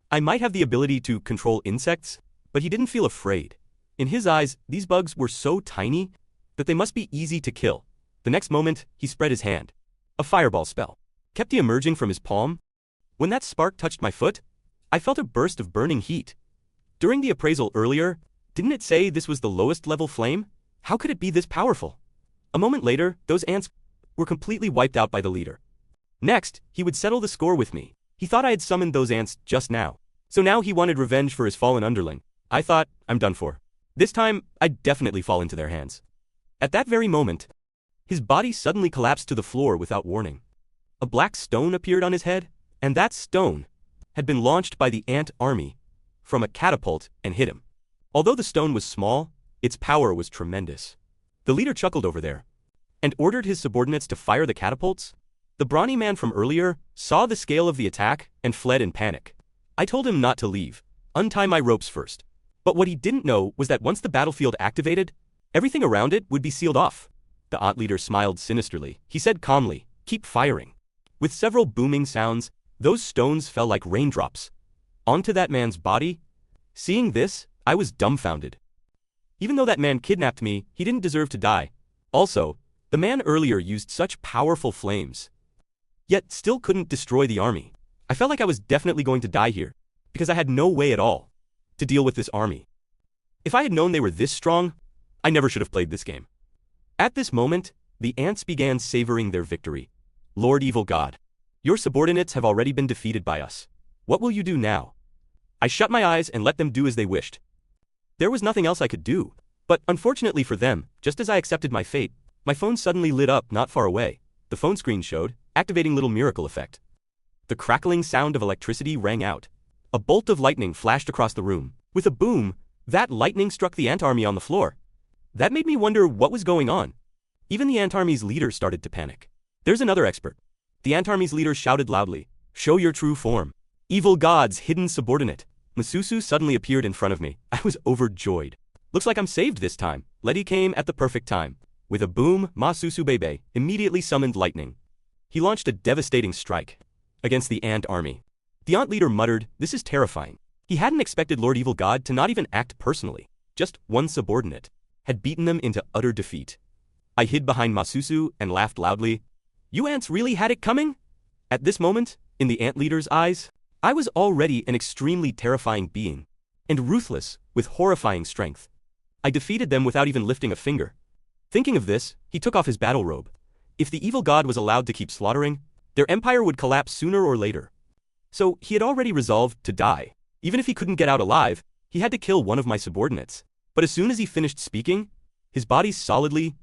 I might have the ability to control insects, but he didn't feel afraid. In his eyes, these bugs were so tiny that they must be easy to kill. The next moment, he spread his hand. A fireball spell kept emerging from his palm. When that spark touched my foot, I felt a burst of burning heat. During the appraisal earlier, didn't it say this was the lowest level flame? How could it be this powerful? A moment later, those ants were completely wiped out by the leader. Next, he would settle the score with me. He thought I had summoned those ants just now. So now he wanted revenge for his fallen underling. I thought, I'm done for. This time, I'd definitely fall into their hands. At that very moment, his body suddenly collapsed to the floor without warning. A black stone appeared on his head, and that stone had been launched by the ant army from a catapult and hit him. Although the stone was small, its power was tremendous. The leader chuckled over there and ordered his subordinates to fire the catapults. The brawny man from earlier saw the scale of the attack and fled in panic. I told him not to leave, untie my ropes first. But what he didn't know was that once the battlefield activated, everything around it would be sealed off. The ant leader smiled sinisterly. He said calmly, "Keep firing." With several booming sounds, those stones fell like raindrops onto that man's body. Seeing this, I was dumbfounded. Even though that man kidnapped me, he didn't deserve to die. Also, the man earlier used such powerful flames, yet still couldn't destroy the army. I felt like I was definitely going to die here, because I had no way at all to deal with this army. If I had known they were this strong, I never should have played this game. At this moment, the ants began savoring their victory. "Lord Evil God, your subordinates have already been defeated by us. What will you do now?" I shut my eyes and let them do as they wished. There was nothing else I could do. But unfortunately for them, just as I accepted my fate, my phone suddenly lit up not far away. The phone screen showed, activating little miracle effect. The crackling sound of electricity rang out. A bolt of lightning flashed across the room. With a boom, that lightning struck the ant army on the floor. That made me wonder what was going on. Even the ant army's leader started to panic. "There's another expert." The ant army's leader shouted loudly, "Show your true form. Evil God's hidden subordinate." Masuzu suddenly appeared in front of me. I was overjoyed. Looks like I'm saved this time. Letty came at the perfect time. With a boom, Masuzu Bebe immediately summoned lightning. He launched a devastating strike against the ant army. The ant leader muttered, "This is terrifying." He hadn't expected Lord Evil God to not even act personally. Just one subordinate had beaten them into utter defeat. I hid behind Masuzu and laughed loudly. "You ants really had it coming?" At this moment, in the ant leader's eyes, I was already an extremely terrifying being, and ruthless, with horrifying strength. I defeated them without even lifting a finger. Thinking of this, he took off his battle robe. If the evil god was allowed to keep slaughtering, their empire would collapse sooner or later. So he had already resolved to die. Even if he couldn't get out alive, he had to kill one of my subordinates. But as soon as he finished speaking, his body solidly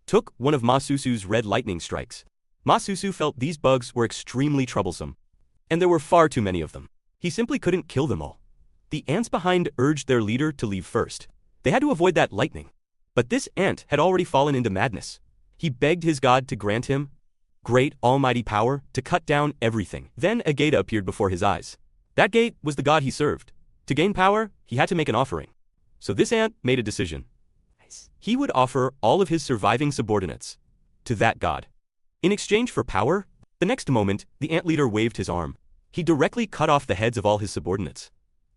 took one of Masuzu's red lightning strikes. Masuzu felt these bugs were extremely troublesome, and there were far too many of them. He simply couldn't kill them all. The ants behind urged their leader to leave first. They had to avoid that lightning. But this ant had already fallen into madness. He begged his god to grant him great almighty power to cut down everything. Then a gate appeared before his eyes. That gate was the god he served. To gain power, he had to make an offering. So this ant made a decision. He would offer all of his surviving subordinates to that god. In exchange for power, the next moment, the ant leader waved his arm. He directly cut off the heads of all his subordinates.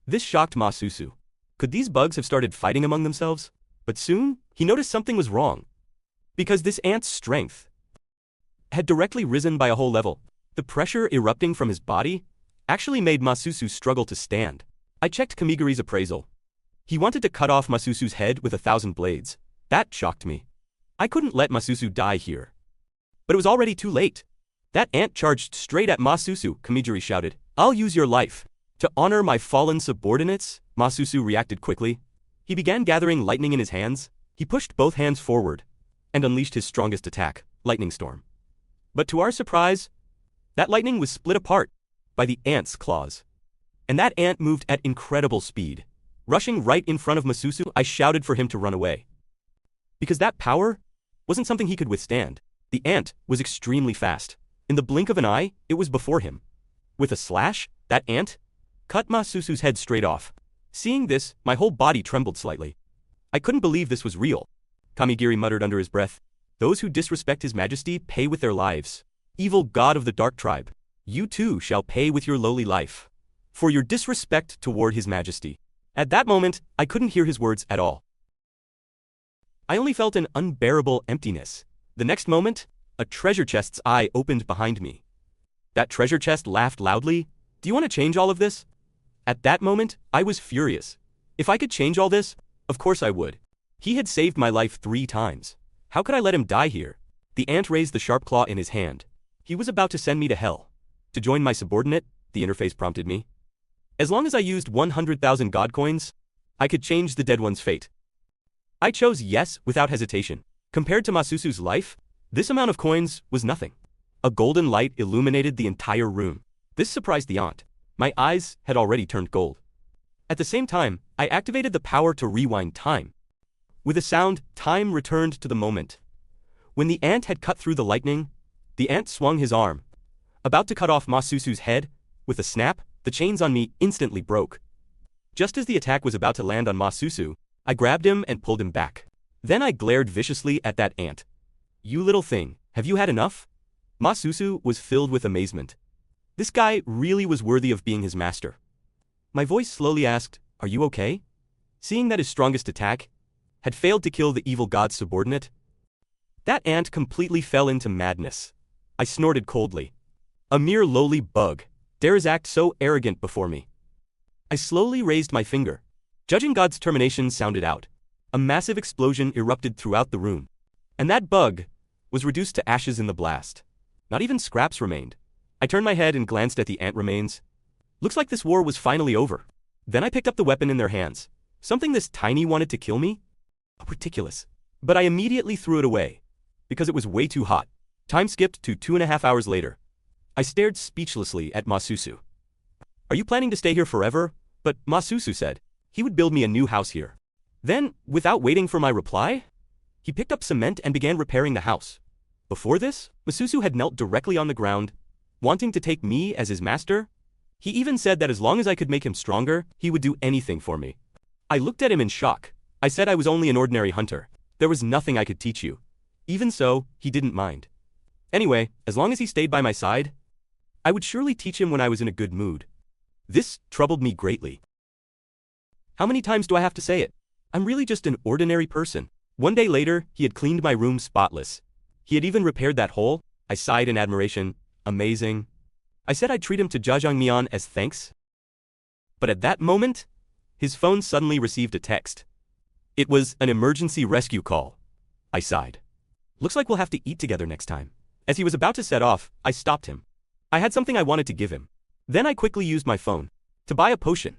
This shocked Masuzu. Could these bugs have started fighting among themselves? But soon, he noticed something was wrong. Because this ant's strength had directly risen by a whole level. The pressure erupting from his body actually made Masuzu struggle to stand. I checked Kamiguri's appraisal. He wanted to cut off Masuzu's head with 1,000 blades. That shocked me. I couldn't let Masuzu die here. But it was already too late. That ant charged straight at Masuzu, Kamiguri shouted. I'll use your life. To honor my fallen subordinates, Masuzu reacted quickly. He began gathering lightning in his hands. He pushed both hands forward and unleashed his strongest attack, Lightning Storm. But to our surprise, that lightning was split apart by the ant's claws. And that ant moved at incredible speed. Rushing right in front of Masuzu, I shouted for him to run away. Because that power wasn't something he could withstand. The ant was extremely fast. In the blink of an eye, it was before him. With a slash, that ant cut Masuzu's head straight off. Seeing this, my whole body trembled slightly. I couldn't believe this was real. Kamigiri muttered under his breath. Those who disrespect his majesty pay with their lives. Evil god of the dark tribe, you too shall pay with your lowly life for your disrespect toward his majesty. At that moment, I couldn't hear his words at all. I only felt an unbearable emptiness. The next moment, a treasure chest's eye opened behind me. That treasure chest laughed loudly. Do you want to change all of this? At that moment, I was furious. If I could change all this, of course I would. He had saved my life 3 times. How could I let him die here? The ant raised the sharp claw in his hand. He was about to send me to hell. To join my subordinate, the interface prompted me. As long as I used 100,000 god coins, I could change the dead one's fate. I chose yes without hesitation. Compared to Masuzu's life, this amount of coins was nothing. A golden light illuminated the entire room. This surprised the ant. My eyes had already turned gold. At the same time, I activated the power to rewind time. With a sound, time returned to the moment. When the ant had cut through the lightning, the ant swung his arm, about to cut off Masuzu's head. With a snap, the chains on me instantly broke. Just as the attack was about to land on Masuzu, I grabbed him and pulled him back. Then I glared viciously at that ant. You little thing, have you had enough? Masuzu was filled with amazement. This guy really was worthy of being his master. My voice slowly asked, are you okay? Seeing that his strongest attack had failed to kill the evil god's subordinate, that ant completely fell into madness. I snorted coldly. A mere lowly bug dares act so arrogant before me. I slowly raised my finger. Judging God's termination sounded out. A massive explosion erupted throughout the room. And that bug was reduced to ashes in the blast. Not even scraps remained. I turned my head and glanced at the ant remains. Looks like this war was finally over. Then I picked up the weapon in their hands. Something this tiny wanted to kill me? Ridiculous. But I immediately threw it away. Because it was way too hot. Time skipped to 2.5 hours later. I stared speechlessly at Masuzu. Are you planning to stay here forever? But Masuzu said he would build me a new house here. Then, without waiting for my reply, he picked up cement and began repairing the house. Before this, Masuzu had knelt directly on the ground, wanting to take me as his master. He even said that as long as I could make him stronger, he would do anything for me. I looked at him in shock. I said I was only an ordinary hunter. There was nothing I could teach you. Even so, he didn't mind. Anyway, as long as he stayed by my side, I would surely teach him when I was in a good mood. This troubled me greatly. How many times do I have to say it? I'm really just an ordinary person. One day later, he had cleaned my room spotless. He had even repaired that hole. I sighed in admiration. Amazing. I said I'd treat him to jjajangmyeon as thanks. But at that moment, his phone suddenly received a text. It was an emergency rescue call. I sighed. Looks like we'll have to eat together next time. As he was about to set off, I stopped him. I had something I wanted to give him. Then I quickly used my phone to buy a potion.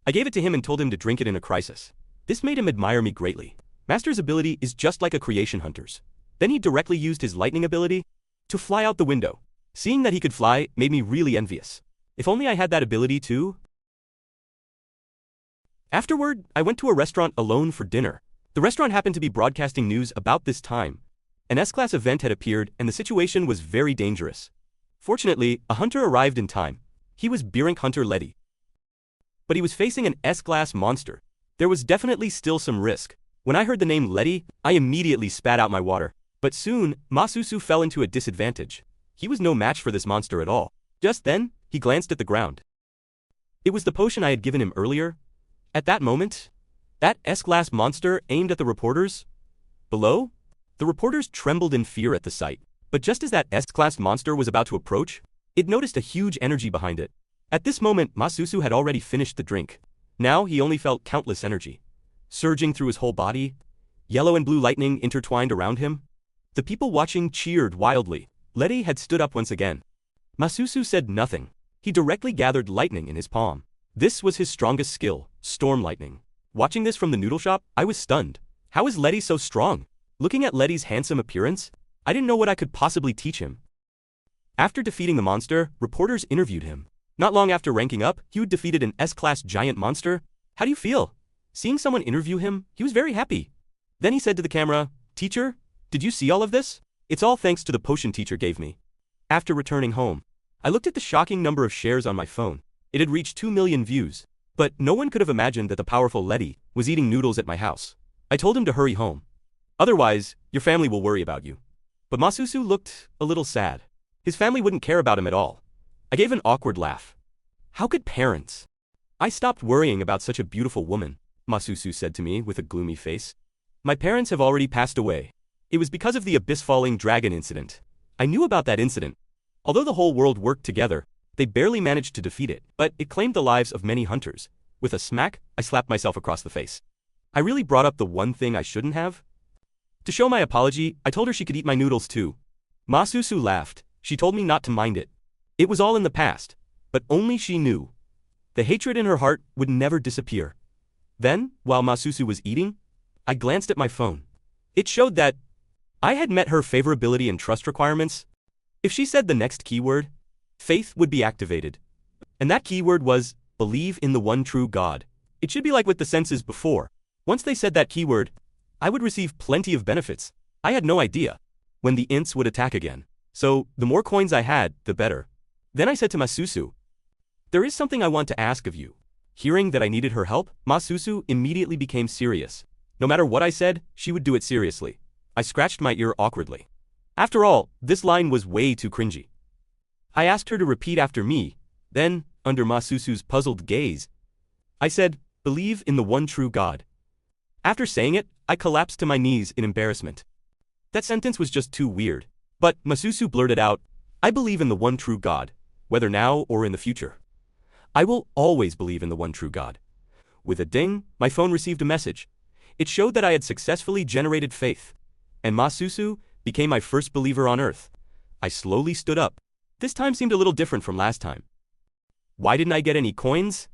I gave it to him and told him to drink it in a crisis. This made him admire me greatly. Master's ability is just like a creation hunter's. Then he directly used his lightning ability to fly out the window. Seeing that he could fly made me really envious. If only I had that ability too. Afterward, I went to a restaurant alone for dinner. The restaurant happened to be broadcasting news about this time. An S-class event had appeared and the situation was very dangerous. Fortunately, a hunter arrived in time. He was Beerink Hunter Letty. But he was facing an S-class monster. There was definitely still some risk. When I heard the name Letty, I immediately spat out my water. But soon, Masuzu fell into a disadvantage. He was no match for this monster at all. Just then, he glanced at the ground. It was the potion I had given him earlier. At that moment, That S-class monster aimed at the reporters below? The reporters trembled in fear at the sight. But just as that S-class monster was about to approach, it noticed a huge energy behind it. At this moment, Masuzu had already finished the drink. Now he only felt countless energy surging through his whole body, yellow and blue lightning intertwined around him. The people watching cheered wildly. Letty had stood up once again. Masuzu said nothing. He directly gathered lightning in his palm. This was his strongest skill, storm lightning. Watching this from the noodle shop, I was stunned. How is Letty so strong? Looking at Letty's handsome appearance, I didn't know what I could possibly teach him. After defeating the monster, reporters interviewed him. Not long after ranking up, he had defeated an S-class giant monster. How do you feel? Seeing someone interview him, he was very happy. Then he said to the camera, "Teacher, did you see all of this? It's all thanks to the potion teacher gave me." After returning home, I looked at the shocking number of shares on my phone. It had reached 2 million views. But no one could have imagined that the powerful Letty was eating noodles at my house. I told him to hurry home. Otherwise, your family will worry about you. But Masuzu looked a little sad. His family wouldn't care about him at all. I gave an awkward laugh. How could parents? I stopped worrying about such a beautiful woman, Masuzu said to me with a gloomy face. My parents have already passed away. It was because of the abyss-falling dragon incident. I knew about that incident. Although the whole world worked together, they barely managed to defeat it, but it claimed the lives of many hunters. With a smack, I slapped myself across the face. I really brought up the one thing I shouldn't have? To show my apology, I told her she could eat my noodles too. Masuzu laughed. She told me not to mind it. It was all in the past, but only she knew. The hatred in her heart would never disappear. Then, while Masuzu was eating, I glanced at my phone. It showed that I had met her favorability and trust requirements. If she said the next keyword, faith would be activated. And that keyword was, believe in the one true God. It should be like with the senses before. Once they said that keyword, I would receive plenty of benefits. I had no idea when the ints would attack again. So, the more coins I had, the better. Then I said to Masuzu, there is something I want to ask of you. Hearing that I needed her help, Masuzu immediately became serious. No matter what I said, she would do it seriously. I scratched my ear awkwardly. After all, this line was way too cringy. I asked her to repeat after me. Then, under Masuzu's puzzled gaze, I said, believe in the one true God. After saying it, I collapsed to my knees in embarrassment. That sentence was just too weird. But Masuzu blurted out, I believe in the one true God, whether now or in the future. I will always believe in the one true God. With a ding, my phone received a message. It showed that I had successfully generated faith, and Masuzu became my first believer on earth. I slowly stood up. This time seemed a little different from last time. Why didn't I get any coins?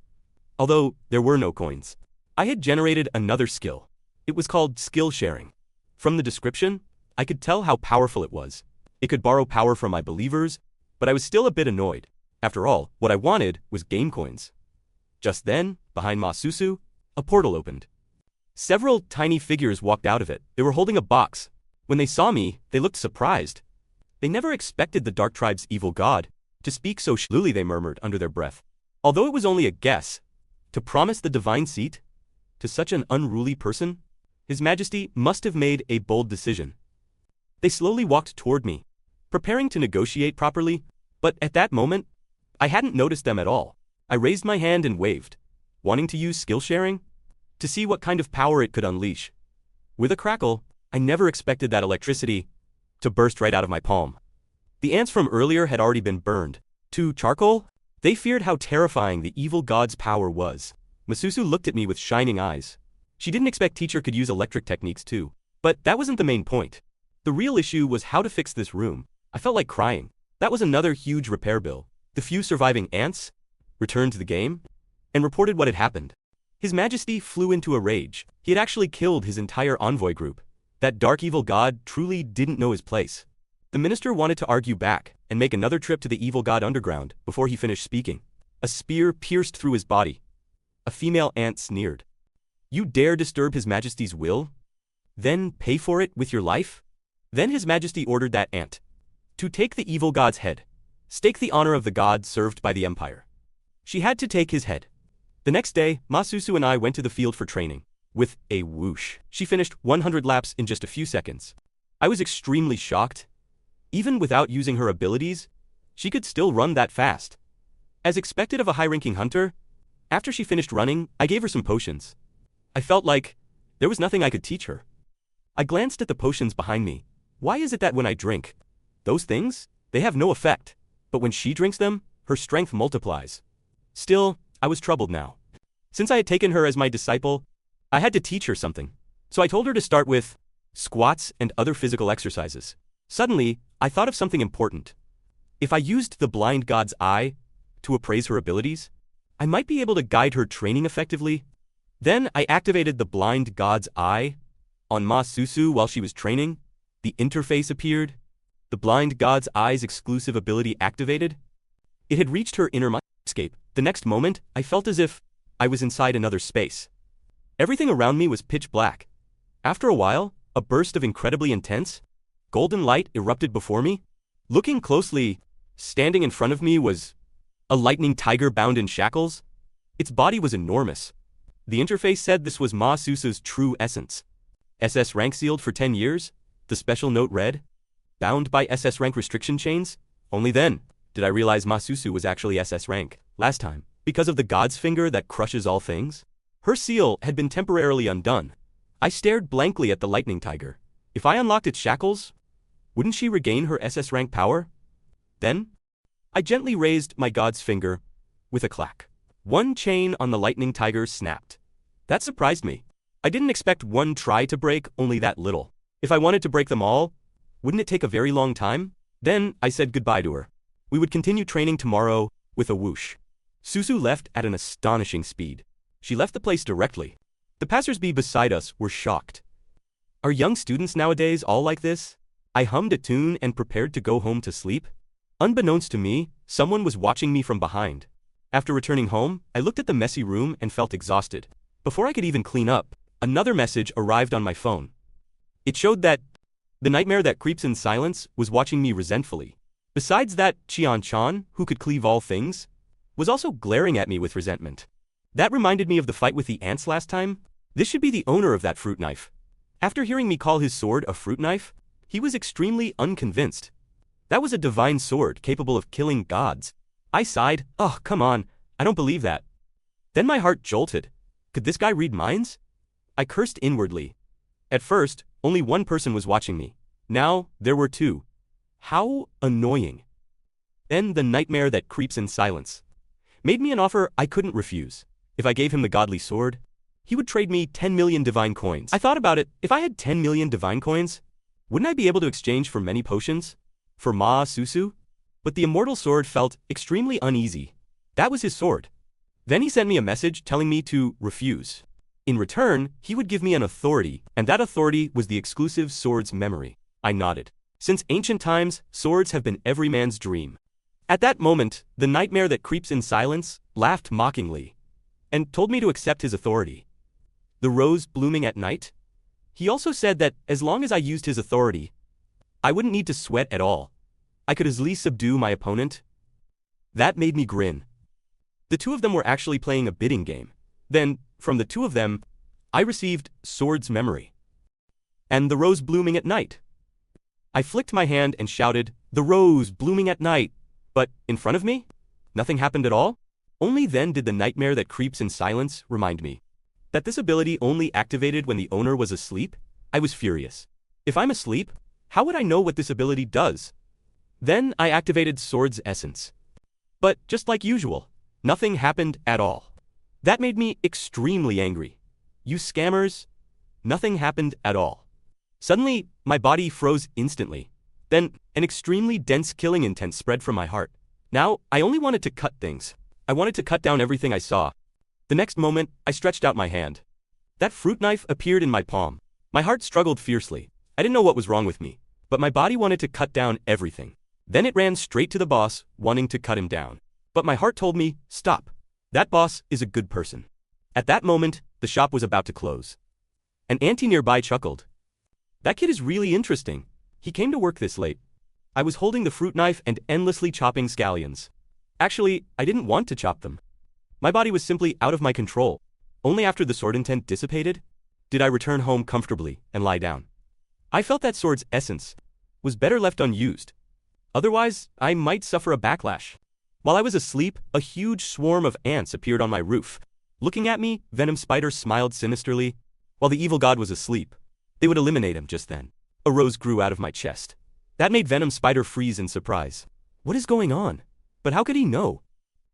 Although there were no coins. I had generated another skill. It was called skill sharing. From the description, I could tell how powerful it was. It could borrow power from my believers, but I was still a bit annoyed. After all, what I wanted was game coins. Just then, behind Masuzu, a portal opened. Several tiny figures walked out of it. They were holding a box. When they saw me, they looked surprised. They never expected the Dark Tribe's evil god to speak so slowly, they murmured under their breath. Although it was only a guess, to promise the divine seat to such an unruly person, His Majesty must have made a bold decision. They slowly walked toward me, preparing to negotiate properly, but at that moment, I hadn't noticed them at all. I raised my hand and waved, wanting to use skill sharing to see what kind of power it could unleash. With a crackle, I never expected that electricity to burst right out of my palm. The ants from earlier had already been burned to charcoal. They feared how terrifying the evil god's power was. Masuzu looked at me with shining eyes. She didn't expect teacher could use electric techniques too. But that wasn't the main point. The real issue was how to fix this room. I felt like crying. That was another huge repair bill. The few surviving ants returned to the game and reported what had happened. His Majesty flew into a rage. He had actually killed his entire envoy group. That dark evil god truly didn't know his place. The minister wanted to argue back and make another trip to the evil god underground before he finished speaking. A spear pierced through his body. A female ant sneered. You dare disturb His Majesty's will? Then pay for it with your life? Then His Majesty ordered that ant to take the evil god's head, stake the honor of the god served by the empire. She had to take his head. The next day, Masuzu and I went to the field for training. With a whoosh, she finished 100 laps in just a few seconds. I was extremely shocked. Even without using her abilities, she could still run that fast. As expected of a high-ranking hunter, after she finished running, I gave her some potions. I felt like there was nothing I could teach her. I glanced at the potions behind me. Why is it that when I drink those things, they have no effect, but when she drinks them, her strength multiplies? Still, I was troubled now. Since I had taken her as my disciple, I had to teach her something. So I told her to start with squats and other physical exercises. Suddenly, I thought of something important. If I used the blind god's eye to appraise her abilities, I might be able to guide her training effectively. Then I activated the blind god's eye on Masuzu while she was training. The interface appeared. The blind god's eye's exclusive ability activated. It had reached her inner mindscape. The next moment, I felt as if I was inside another space. Everything around me was pitch black. After a while, a burst of incredibly intense, golden light erupted before me. Looking closely, standing in front of me was a lightning tiger bound in shackles. Its body was enormous. The interface said this was Masuzu's true essence. SS rank sealed for 10 years, the special note read, bound by SS rank restriction chains. Only then did I realize Masuzu was actually SS rank. Last time, because of the god's finger that crushes all things, her seal had been temporarily undone. I stared blankly at the lightning tiger. If I unlocked its shackles, wouldn't she regain her SS rank power? Then, I gently raised my god's finger with a clack. One chain on the lightning tiger snapped. That surprised me. I didn't expect one try to break only that little. If I wanted to break them all, wouldn't it take a very long time? Then I said goodbye to her. We would continue training tomorrow with a whoosh. Suzu left at an astonishing speed. She left the place directly. The passersby beside us were shocked. Are young students nowadays all like this? I hummed a tune and prepared to go home to sleep. Unbeknownst to me, someone was watching me from behind. After returning home, I looked at the messy room and felt exhausted. Before I could even clean up, another message arrived on my phone. It showed that the nightmare that creeps in silence was watching me resentfully. Besides that, Qian-chan, who could cleave all things, was also glaring at me with resentment. That reminded me of the fight with the ants last time. This should be the owner of that fruit knife. After hearing me call his sword a fruit knife, he was extremely unconvinced. That was a divine sword capable of killing gods. I sighed. Oh, come on, I don't believe that. Then my heart jolted. Could this guy read minds? I cursed inwardly. At first, only one person was watching me. Now, there were two. How annoying. Then the nightmare that creeps in silence made me an offer I couldn't refuse. If I gave him the godly sword, he would trade me 10 million divine coins. I thought about it. If I had 10 million divine coins, wouldn't I be able to exchange for many potions? For Masuzu? But the immortal sword felt extremely uneasy. That was his sword. Then he sent me a message telling me to refuse. In return, he would give me an authority, and that authority was the exclusive sword's memory. I nodded. Since ancient times, swords have been every man's dream. At that moment, the nightmare that creeps in silence laughed mockingly and told me to accept his authority. The rose blooming at night? He also said that as long as I used his authority, I wouldn't need to sweat at all. I could easily subdue my opponent. That made me grin. The two of them were actually playing a bidding game. Then, from the two of them, I received sword's memory. And the rose blooming at night. I flicked my hand and shouted, the rose blooming at night. But, in front of me, nothing happened at all. Only then did the nightmare that creeps in silence remind me that this ability only activated when the owner was asleep. I was furious. If I'm asleep, how would I know what this ability does? Then I activated sword's essence. But, just like usual, nothing happened at all. That made me extremely angry. You scammers, nothing happened at all. Suddenly, my body froze instantly. Then, an extremely dense killing intent spread from my heart. Now, I only wanted to cut things. I wanted to cut down everything I saw. The next moment, I stretched out my hand. That fruit knife appeared in my palm. My heart struggled fiercely. I didn't know what was wrong with me, but my body wanted to cut down everything. Then it ran straight to the boss, wanting to cut him down. But my heart told me, stop. That boss is a good person. At that moment, the shop was about to close. An auntie nearby chuckled. That kid is really interesting. He came to work this late. I was holding the fruit knife and endlessly chopping scallions. Actually, I didn't want to chop them. My body was simply out of my control. Only after the sword intent dissipated, did I return home comfortably and lie down. I felt that sword's essence was better left unused. Otherwise, I might suffer a backlash. While I was asleep, a huge swarm of ants appeared on my roof. Looking at me, Venom Spider smiled sinisterly. While the evil god was asleep, they would eliminate him just then. A rose grew out of my chest. That made Venom Spider freeze in surprise. What is going on? But how could he know?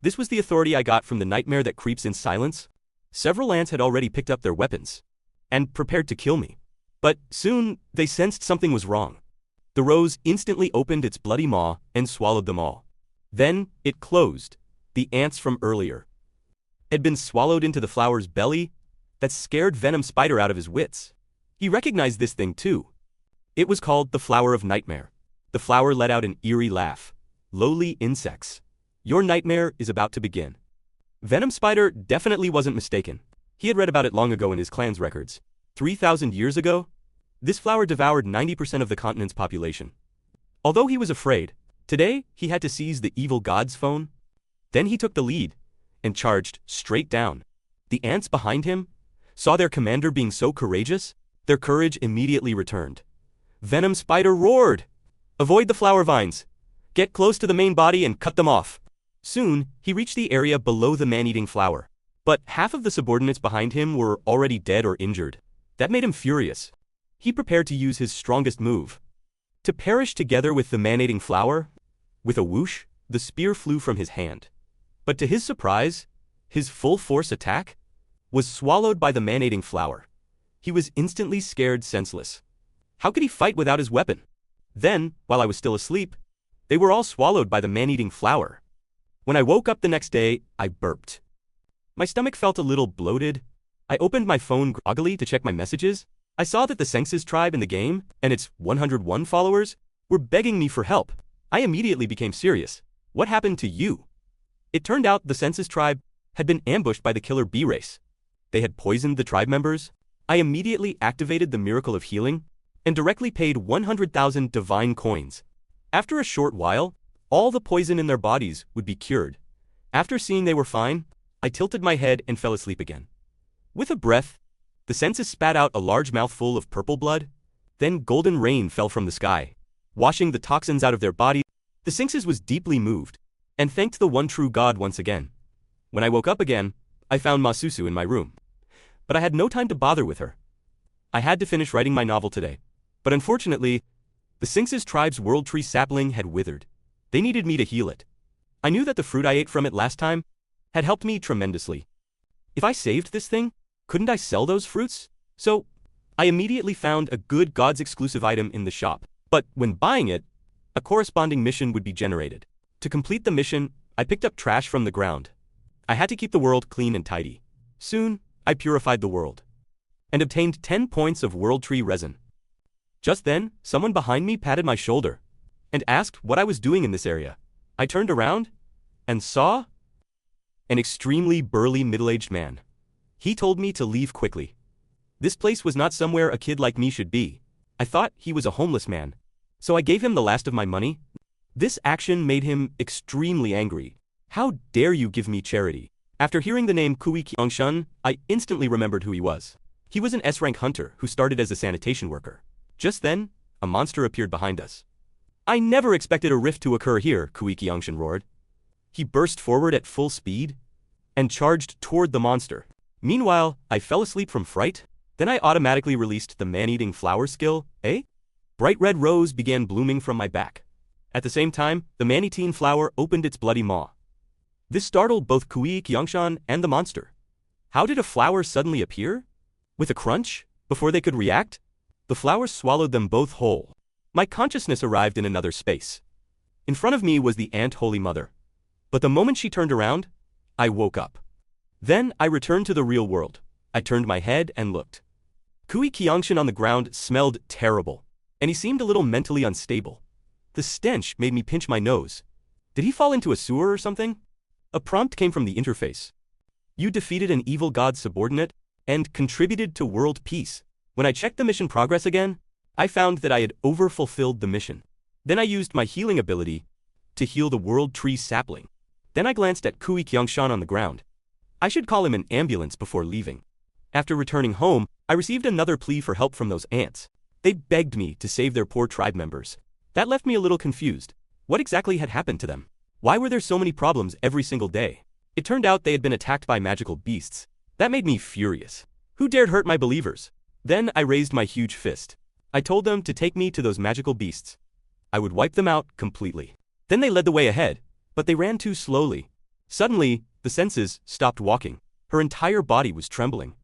This was the authority I got from the nightmare that creeps in silence. Several ants had already picked up their weapons and prepared to kill me. But soon, they sensed something was wrong. The rose instantly opened its bloody maw and swallowed them all. Then, it closed. The ants from earlier had been swallowed into the flower's belly. That scared Venom Spider out of his wits. He recognized this thing too. It was called the Flower of Nightmare. The flower let out an eerie laugh. Lowly insects. Your nightmare is about to begin. Venom Spider definitely wasn't mistaken. He had read about it long ago in his clan's records. 3,000 years ago? This flower devoured 90% of the continent's population. Although he was afraid, today he had to seize the evil god's phone. Then he took the lead and charged straight down. The ants behind him saw their commander being so courageous, their courage immediately returned. Venom Spider roared, "Avoid the flower vines! Get close to the main body and cut them off!" Soon, he reached the area below the man-eating flower. But half of the subordinates behind him were already dead or injured. That made him furious. He prepared to use his strongest move. To perish together with the man-eating flower? With a whoosh, the spear flew from his hand. But to his surprise, his full-force attack was swallowed by the man-eating flower. He was instantly scared senseless. How could he fight without his weapon? Then, while I was still asleep, they were all swallowed by the man-eating flower. When I woke up the next day, I burped. My stomach felt a little bloated. I opened my phone groggily to check my messages. I saw that the saintess tribe in the game, and its 101 followers, were begging me for help. I immediately became serious. What happened to you? It turned out the saintess tribe had been ambushed by the killer bee race. They had poisoned the tribe members. I immediately activated the miracle of healing and directly paid 100,000 divine coins. After a short while, all the poison in their bodies would be cured. After seeing they were fine, I tilted my head and fell asleep again. With a breath, the saintess spat out a large mouthful of purple blood. Then golden rain fell from the sky, washing the toxins out of their body. The saintess was deeply moved and thanked the one true God once again. When I woke up again, I found Masuzu in my room. But I had no time to bother with her. I had to finish writing my novel today. But unfortunately, the saintess tribe's world tree sapling had withered. They needed me to heal it. I knew that the fruit I ate from it last time had helped me tremendously. If I saved this thing, couldn't I sell those fruits? So, I immediately found a good God's exclusive item in the shop. But when buying it, a corresponding mission would be generated. To complete the mission, I picked up trash from the ground. I had to keep the world clean and tidy. Soon, I purified the world and obtained 10 points of world tree resin. Just then, someone behind me patted my shoulder and asked what I was doing in this area. I turned around and saw an extremely burly middle-aged man. He told me to leave quickly. This place was not somewhere a kid like me should be. I thought he was a homeless man, so I gave him the last of my money. This action made him extremely angry. How dare you give me charity? After hearing the name Kui Kyung-shun, I instantly remembered who he was. He was an S-rank hunter who started as a sanitation worker. Just then, a monster appeared behind us. I never expected a rift to occur here, Kui Kyung-shun roared. He burst forward at full speed and charged toward the monster. Meanwhile, I fell asleep from fright. Then I automatically released the man-eating flower skill, Bright red rose began blooming from my back. At the same time, the man-eating flower opened its bloody maw. This startled both Kui Kyung-shun and the monster. How did a flower suddenly appear? With a crunch, before they could react, the flower swallowed them both whole. My consciousness arrived in another space. In front of me was the Ant Holy Mother. But the moment she turned around, I woke up. Then I returned to the real world. I turned my head and looked. Kui Kyung-shun on the ground smelled terrible, and he seemed a little mentally unstable. The stench made me pinch my nose. Did he fall into a sewer or something? A prompt came from the interface. You defeated an evil god's subordinate and contributed to world peace. When I checked the mission progress again, I found that I had overfulfilled the mission. Then I used my healing ability to heal the world tree sapling. Then I glanced at Kui Kyung-shun on the ground. I should call him an ambulance before leaving. After returning home, I received another plea for help from those ants. They begged me to save their poor tribe members. That left me a little confused. What exactly had happened to them? Why were there so many problems every single day? It turned out they had been attacked by magical beasts. That made me furious. Who dared hurt my believers? Then I raised my huge fist. I told them to take me to those magical beasts. I would wipe them out completely. Then they led the way ahead, but they ran too slowly. Suddenly, the senses stopped walking. Her entire body was trembling.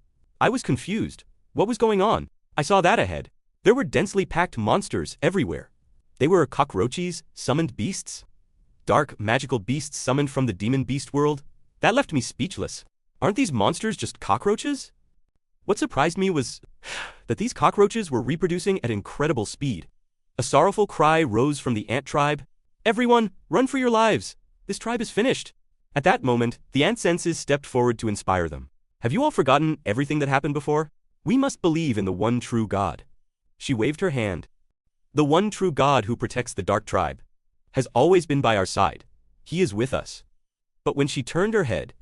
I was confused. What was going on? I saw that ahead. There were densely packed monsters everywhere. They were cockroaches, summoned beasts. Dark, magical beasts summoned from the demon beast world. That left me speechless. Aren't these monsters just cockroaches? What surprised me was that these cockroaches were reproducing at incredible speed. A sorrowful cry rose from the ant tribe. Everyone, run for your lives! This tribe is finished. At that moment, the ant senses stepped forward to inspire them. Have you all forgotten everything that happened before? We must believe in the one true God. She waved her hand. The one true God who protects the dark tribe has always been by our side. He is with us. But when she turned her head,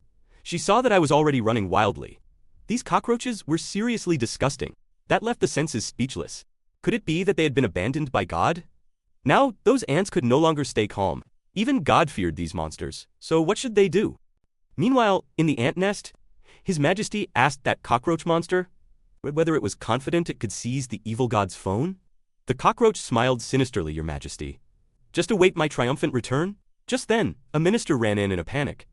she saw that I was already running wildly. These cockroaches were seriously disgusting. That left the senses speechless. Could it be that they had been abandoned by God? Now, those ants could no longer stay calm. Even God feared these monsters, so what should they do? Meanwhile, in the ant nest, His Majesty asked that cockroach monster whether it was confident it could seize the evil god's phone. The cockroach smiled sinisterly, Your Majesty. Just await my triumphant return? Just then, a minister ran in a panic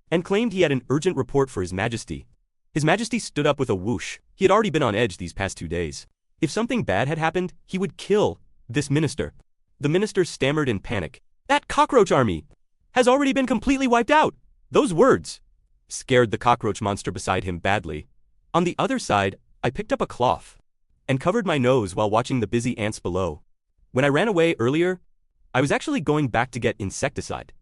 and claimed he had an urgent report for His Majesty. His Majesty stood up with a whoosh. He had already been on edge these past 2 days. If something bad had happened, he would kill this minister. The minister stammered in panic. That cockroach army has already been completely wiped out. Those words scared the cockroach monster beside him badly. On the other side, I picked up a cloth and covered my nose while watching the busy ants below. When I ran away earlier, I was actually going back to get insecticide.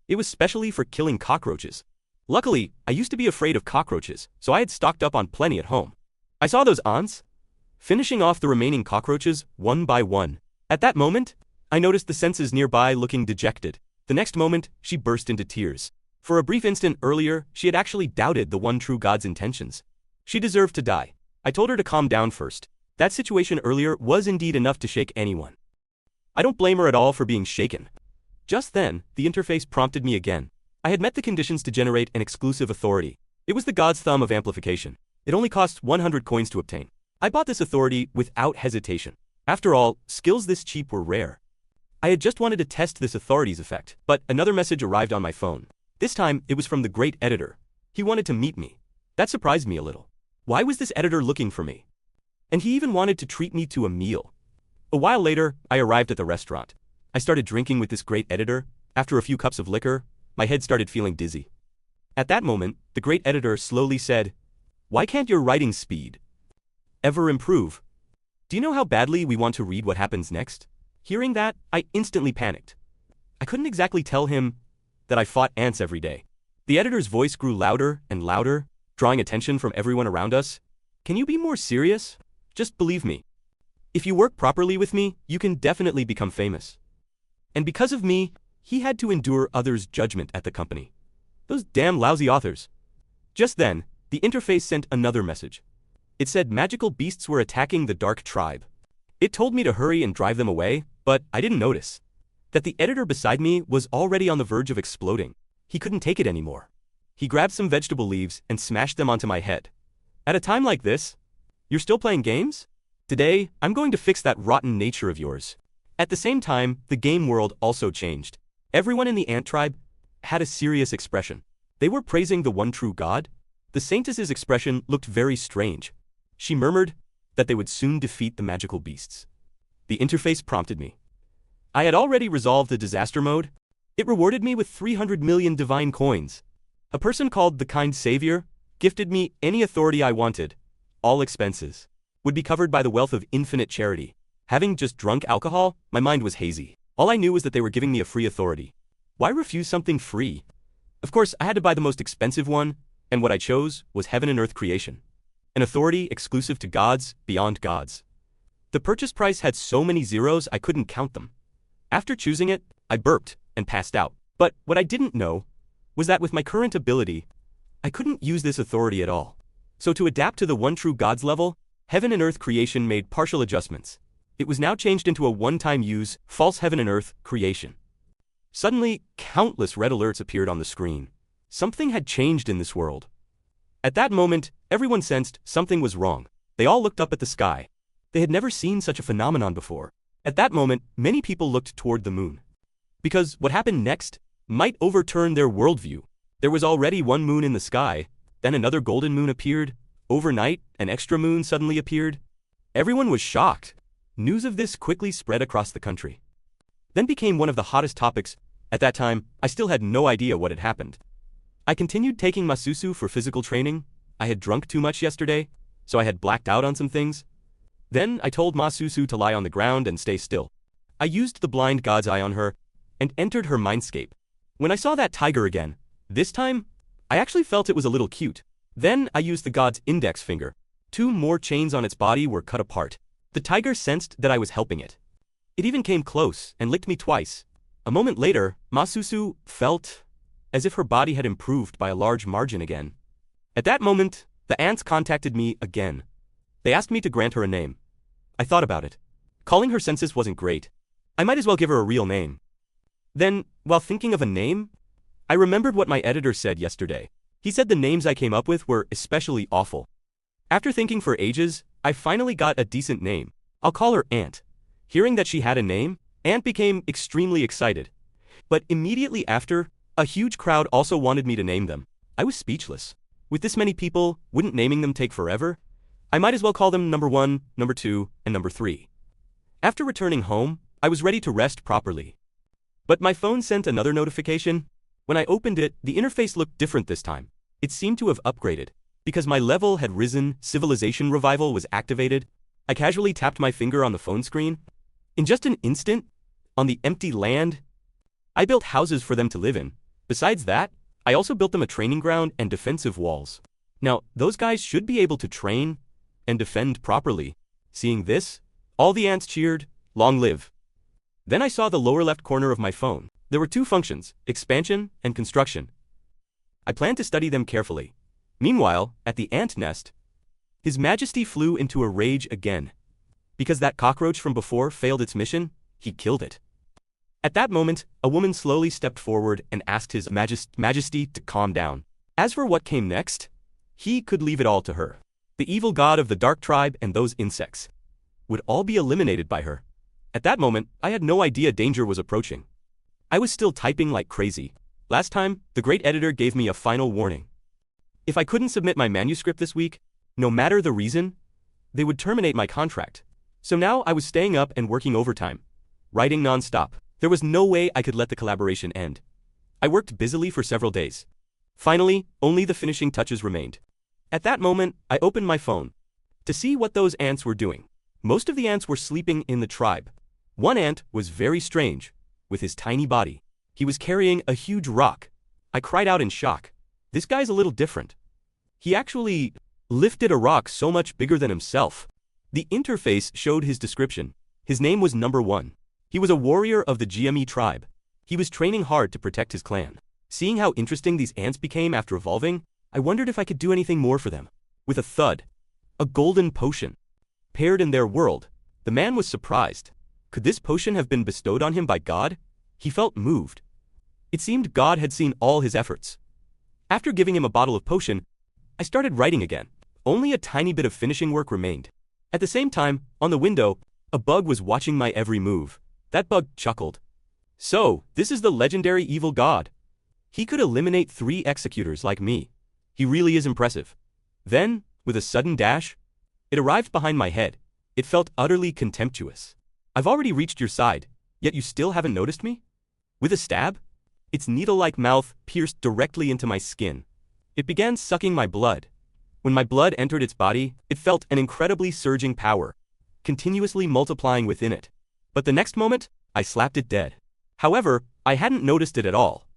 It was specially for killing cockroaches. Luckily, I used to be afraid of cockroaches, so I had stocked up on plenty at home. I saw those ants finishing off the remaining cockroaches one by one. At that moment, I noticed the senses nearby looking dejected. The next moment, she burst into tears. For a brief instant earlier, she had actually doubted the one true God's intentions. She deserved to die. I told her to calm down first. That situation earlier was indeed enough to shake anyone. I don't blame her at all for being shaken. Just then, the interface prompted me again. I had met the conditions to generate an exclusive authority. It was the God's thumb of amplification. It only cost 100 coins to obtain. I bought this authority without hesitation. After all, skills this cheap were rare. I had just wanted to test this authority's effect, but another message arrived on my phone. This time, it was from the great editor. He wanted to meet me. That surprised me a little. Why was this editor looking for me? And he even wanted to treat me to a meal. A while later, I arrived at the restaurant. I started drinking with this great editor. After a few cups of liquor, my head started feeling dizzy. At that moment, the great editor slowly said, "Why can't your writing speed ever improve? Do you know how badly we want to read what happens next?" Hearing that, I instantly panicked. I couldn't exactly tell him that I fought ants every day. The editor's voice grew louder and louder, drawing attention from everyone around us. "Can you be more serious? Just believe me. If you work properly with me, you can definitely become famous." And because of me, he had to endure others' judgment at the company. Those damn lousy authors. Just then, the interface sent another message. It said magical beasts were attacking the dark tribe. It told me to hurry and drive them away, but I didn't notice that the editor beside me was already on the verge of exploding. He couldn't take it anymore. He grabbed some vegetable leaves and smashed them onto my head. At a time like this, you're still playing games? Today, I'm going to fix that rotten nature of yours. At the same time, the game world also changed. Everyone in the ant tribe had a serious expression. They were praising the one true God. The saintess's expression looked very strange. She murmured that they would soon defeat the magical beasts. The interface prompted me. I had already resolved the disaster mode. It rewarded me with 300 million divine coins. A person called the Kind Savior gifted me any authority I wanted. All expenses would be covered by the wealth of infinite charity. Having just drunk alcohol, my mind was hazy. All I knew was that they were giving me a free authority. Why refuse something free? Of course, I had to buy the most expensive one, and what I chose was heaven and earth creation. An authority exclusive to gods beyond gods. The purchase price had so many zeros I couldn't count them. After choosing it, I burped and passed out. But what I didn't know was that with my current ability, I couldn't use this authority at all. So to adapt to the one true God's level, heaven and earth creation made partial adjustments. It was now changed into a one-time use, false heaven and earth creation. Suddenly, countless red alerts appeared on the screen. Something had changed in this world. At that moment, everyone sensed something was wrong. They all looked up at the sky. They had never seen such a phenomenon before. At that moment, many people looked toward the moon. Because what happened next might overturn their worldview. There was already one moon in the sky, then another golden moon appeared. Overnight, an extra moon suddenly appeared. Everyone was shocked. News of this quickly spread across the country. Then became one of the hottest topics. At that time, I still had no idea what had happened. I continued taking Masuzu for physical training. I had drunk too much yesterday, so I had blacked out on some things. Then I told Masuzu to lie on the ground and stay still. I used the blind god's eye on her and entered her mindscape. When I saw that tiger again, this time, I actually felt it was a little cute. Then I used the god's index finger. 2 more chains on its body were cut apart. The tiger sensed that I was helping it. It even came close and licked me twice. A moment later, Masuzu felt as if her body had improved by a large margin again. At that moment, the ants contacted me again. They asked me to grant her a name. I thought about it. Calling her saintess wasn't great. I might as well give her a real name. Then, while thinking of a name, I remembered what my editor said yesterday. He said the names I came up with were especially awful. After thinking for ages, I finally got a decent name. I'll call her Ant. Hearing that she had a name, Ant became extremely excited. But immediately after, a huge crowd also wanted me to name them. I was speechless. With this many people, wouldn't naming them take forever? I might as well call them number 1, number 2, and number 3. After returning home, I was ready to rest properly. But my phone sent another notification. When I opened it, the interface looked different this time. It seemed to have upgraded. Because my level had risen, civilization revival was activated. I casually tapped my finger on the phone screen. In just an instant, on the empty land, I built houses for them to live in. Besides that, I also built them a training ground and defensive walls. Now, those guys should be able to train and defend properly. Seeing this, all the ants cheered, "Long live." Then I saw the lower left corner of my phone. There were 2 functions, expansion and construction. I planned to study them carefully. Meanwhile, at the ant nest, His Majesty flew into a rage again. Because that cockroach from before failed its mission, he killed it. At that moment, a woman slowly stepped forward and asked His Majesty to calm down. As for what came next, he could leave it all to her. The evil god of the dark tribe and those insects would all be eliminated by her. At that moment, I had no idea danger was approaching. I was still typing like crazy. Last time, the great editor gave me a final warning. If I couldn't submit my manuscript this week, no matter the reason, they would terminate my contract. So now I was staying up and working overtime, writing non-stop. There was no way I could let the collaboration end. I worked busily for several days. Finally, only the finishing touches remained. At that moment, I opened my phone to see what those ants were doing. Most of the ants were sleeping in the tribe. One ant was very strange, with his tiny body. He was carrying a huge rock. I cried out in shock. This guy's a little different. He actually lifted a rock so much bigger than himself. The interface showed his description. His name was Number 1. He was a warrior of the GME tribe. He was training hard to protect his clan. Seeing how interesting these ants became after evolving, I wondered if I could do anything more for them. With a thud, a golden potion paired in their world. The man was surprised. Could this potion have been bestowed on him by God? He felt moved. It seemed God had seen all his efforts. After giving him a bottle of potion, I started writing again. Only a tiny bit of finishing work remained. At the same time, on the window, a bug was watching my every move. That bug chuckled. So, this is the legendary evil god. He could eliminate 3 executors like me. He really is impressive. Then, with a sudden dash, it arrived behind my head. It felt utterly contemptuous. I've already reached your side, yet you still haven't noticed me? With a stab? Its needle-like mouth pierced directly into my skin. It began sucking my blood. When my blood entered its body, it felt an incredibly surging power, continuously multiplying within it. But the next moment, I slapped it dead. However, I hadn't noticed it at all.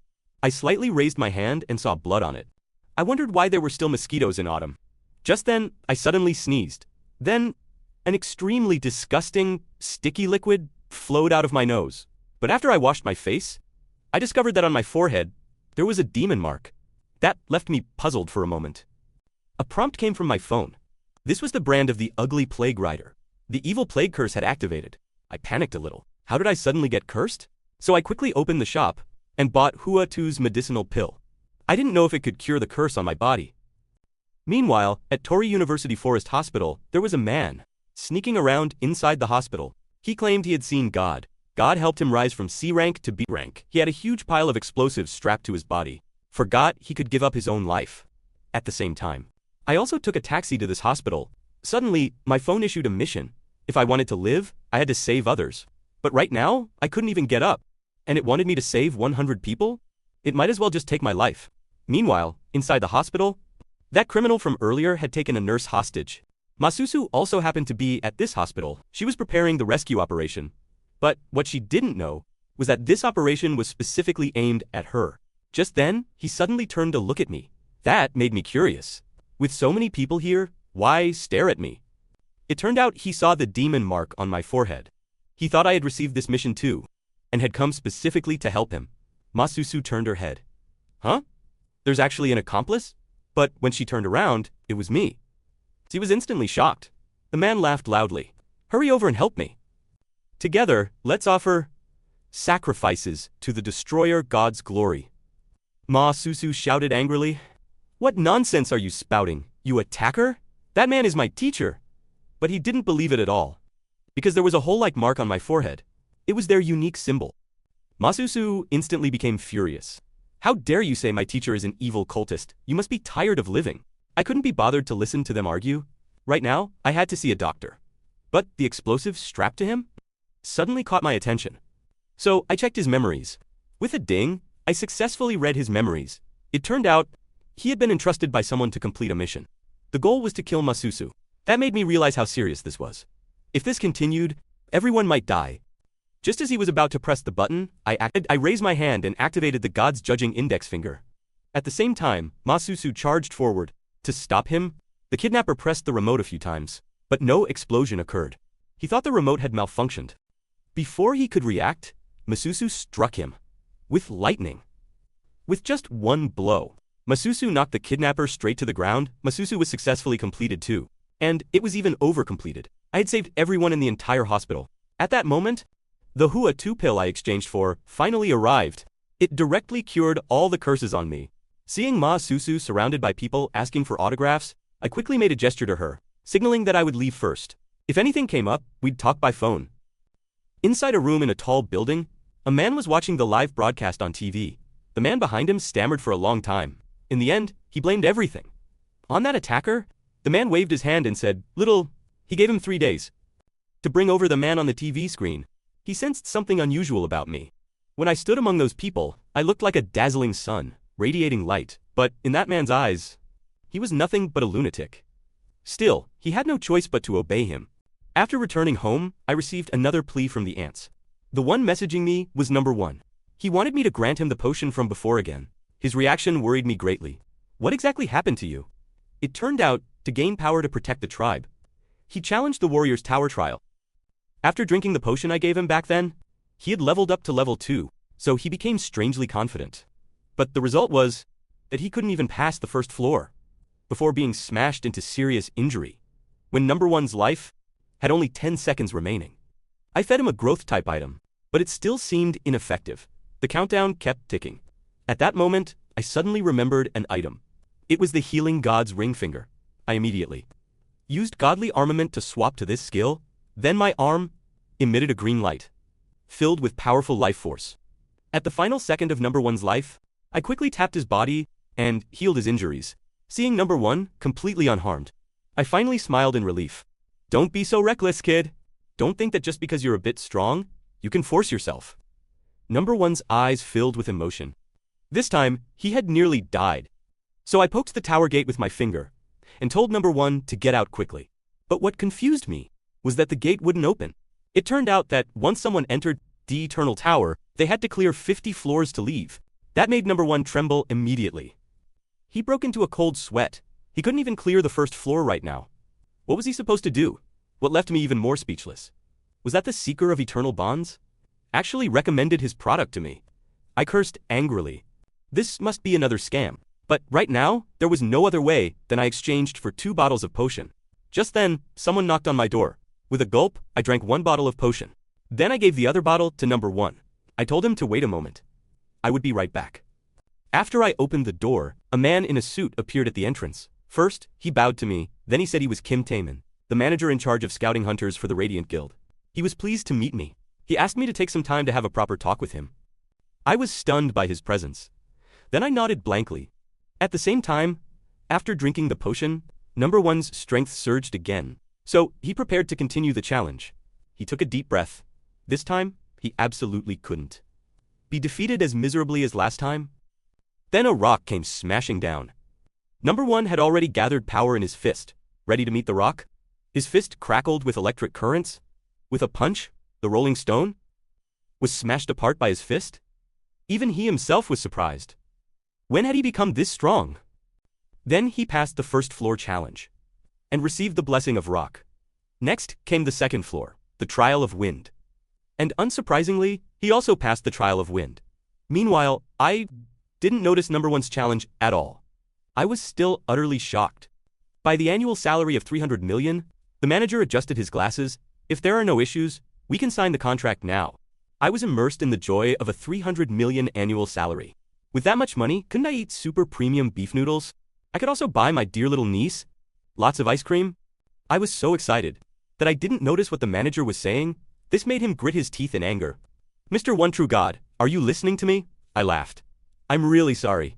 I slightly raised my hand and saw blood on it. I wondered why there were still mosquitoes in autumn. Just then, I suddenly sneezed. Then, an extremely disgusting, sticky liquid flowed out of my nose. But after I washed my face, I discovered that on my forehead, there was a demon mark. That left me puzzled for a moment. A prompt came from my phone. This was the brand of the ugly plague rider. The evil plague curse had activated. I panicked a little. How did I suddenly get cursed? So I quickly opened the shop and bought Hua Tu's medicinal pill. I didn't know if it could cure the curse on my body. Meanwhile, at Torii University Forest Hospital, there was a man sneaking around inside the hospital. He claimed he had seen God. God helped him rise from C rank to B rank. He had a huge pile of explosives strapped to his body. Forgot he could give up his own life. At the same time, I also took a taxi to this hospital. Suddenly, my phone issued a mission. If I wanted to live, I had to save others. But right now, I couldn't even get up. And it wanted me to save 100 people? It might as well just take my life. Meanwhile, inside the hospital, that criminal from earlier had taken a nurse hostage. Masuzu also happened to be at this hospital. She was preparing the rescue operation. But what she didn't know was that this operation was specifically aimed at her. Just then, he suddenly turned to look at me. That made me curious. With so many people here, why stare at me? It turned out he saw the demon mark on my forehead. He thought I had received this mission too, and had come specifically to help him. Masuzu turned her head. Huh? There's actually an accomplice? But when she turned around, it was me. She was instantly shocked. The man laughed loudly. Hurry over and help me. Together, let's offer sacrifices to the destroyer God's glory. Masuzu shouted angrily. What nonsense are you spouting, you attacker? That man is my teacher. But he didn't believe it at all. Because there was a hole-like mark on my forehead. It was their unique symbol. Masuzu instantly became furious. How dare you say my teacher is an evil cultist? You must be tired of living. I couldn't be bothered to listen to them argue. Right now, I had to see a doctor. But the explosive strapped to him suddenly caught my attention. So I checked his memories. With a ding, I successfully read his memories. It turned out he had been entrusted by someone to complete a mission. The goal was to kill Masuzu. That made me realize how serious this was. If this continued, everyone might die. Just as he was about to press the button, I raised my hand and activated the God's judging index finger. At the same time, Masuzu charged forward. To stop him, the kidnapper pressed the remote a few times, but no explosion occurred. He thought the remote had malfunctioned. Before he could react, Masuzu struck him. With lightning. With just one blow, Masuzu knocked the kidnapper straight to the ground. Masuzu was successfully completed too. And it was even over-completed. I had saved everyone in the entire hospital. At that moment, the Hua 2 pill I exchanged for finally arrived. It directly cured all the curses on me. Seeing Masuzu surrounded by people asking for autographs, I quickly made a gesture to her, signaling that I would leave first. If anything came up, we'd talk by phone. Inside a room in a tall building, a man was watching the live broadcast on TV. The man behind him stammered for a long time. In the end, he blamed everything on that attacker. The man waved his hand and said, he gave him 3 days to bring over the man on the TV screen. He sensed something unusual about me. When I stood among those people, I looked like a dazzling sun, radiating light, but in that man's eyes, he was nothing but a lunatic. Still, he had no choice but to obey him. After returning home, I received another plea from the ants. The one messaging me was number 1. He wanted me to grant him the potion from before again. His reaction worried me greatly. What exactly happened to you? It turned out, to gain power to protect the tribe, he challenged the warrior's tower trial. After drinking the potion I gave him back then, he had leveled up to level 2, so he became strangely confident. But the result was that he couldn't even pass the first floor before being smashed into serious injury when number 1's life had only 10 seconds remaining. I fed him a growth-type item, but it still seemed ineffective. The countdown kept ticking. At that moment, I suddenly remembered an item. It was the healing god's ring finger. I immediately used godly armament to swap to this skill. Then my arm emitted a green light, filled with powerful life force. At the final second of number 1's life, I quickly tapped his body and healed his injuries, seeing number 1 completely unharmed. I finally smiled in relief. Don't be so reckless, kid. Don't think that just because you're a bit strong, you can force yourself. Number 1's eyes filled with emotion. This time, he had nearly died. So I poked the tower gate with my finger and told number 1 to get out quickly. But what confused me was that the gate wouldn't open. It turned out that once someone entered the Eternal Tower, they had to clear 50 floors to leave. That made number 1 tremble immediately. He broke into a cold sweat. He couldn't even clear the first floor right now. What was he supposed to do? What left me even more speechless was that the Seeker of Eternal Bonds actually recommended his product to me. I cursed angrily. This must be another scam. But right now, there was no other way than I exchanged for 2 bottles of potion. Just then, someone knocked on my door. With a gulp, I drank 1 bottle of potion. Then I gave the other bottle to number 1. I told him to wait a moment. I would be right back. After I opened the door, a man in a suit appeared at the entrance. First, he bowed to me, then he said he was Kim Taemin, the manager in charge of scouting hunters for the Radiant Guild. He was pleased to meet me. He asked me to take some time to have a proper talk with him. I was stunned by his presence. Then I nodded blankly. At the same time, after drinking the potion, number one's strength surged again. So, he prepared to continue the challenge. He took a deep breath. This time, he absolutely couldn't be defeated as miserably as last time. Then a rock came smashing down. Number one had already gathered power in his fist, ready to meet the rock. His fist crackled with electric currents. With a punch, the rolling stone was smashed apart by his fist. Even he himself was surprised. When had he become this strong? Then he passed the first floor challenge and received the blessing of rock. Next came the second floor, the trial of wind. And unsurprisingly, he also passed the trial of wind. Meanwhile, I didn't notice number one's challenge at all. I was still utterly shocked. By the annual salary of 300 million, the manager adjusted his glasses. If there are no issues, we can sign the contract now. I was immersed in the joy of a 300 million annual salary. With that much money, couldn't I eat super premium beef noodles? I could also buy my dear little niece lots of ice cream. I was so excited that I didn't notice what the manager was saying. This made him grit his teeth in anger. Mr. One True God, are you listening to me? I laughed. I'm really sorry.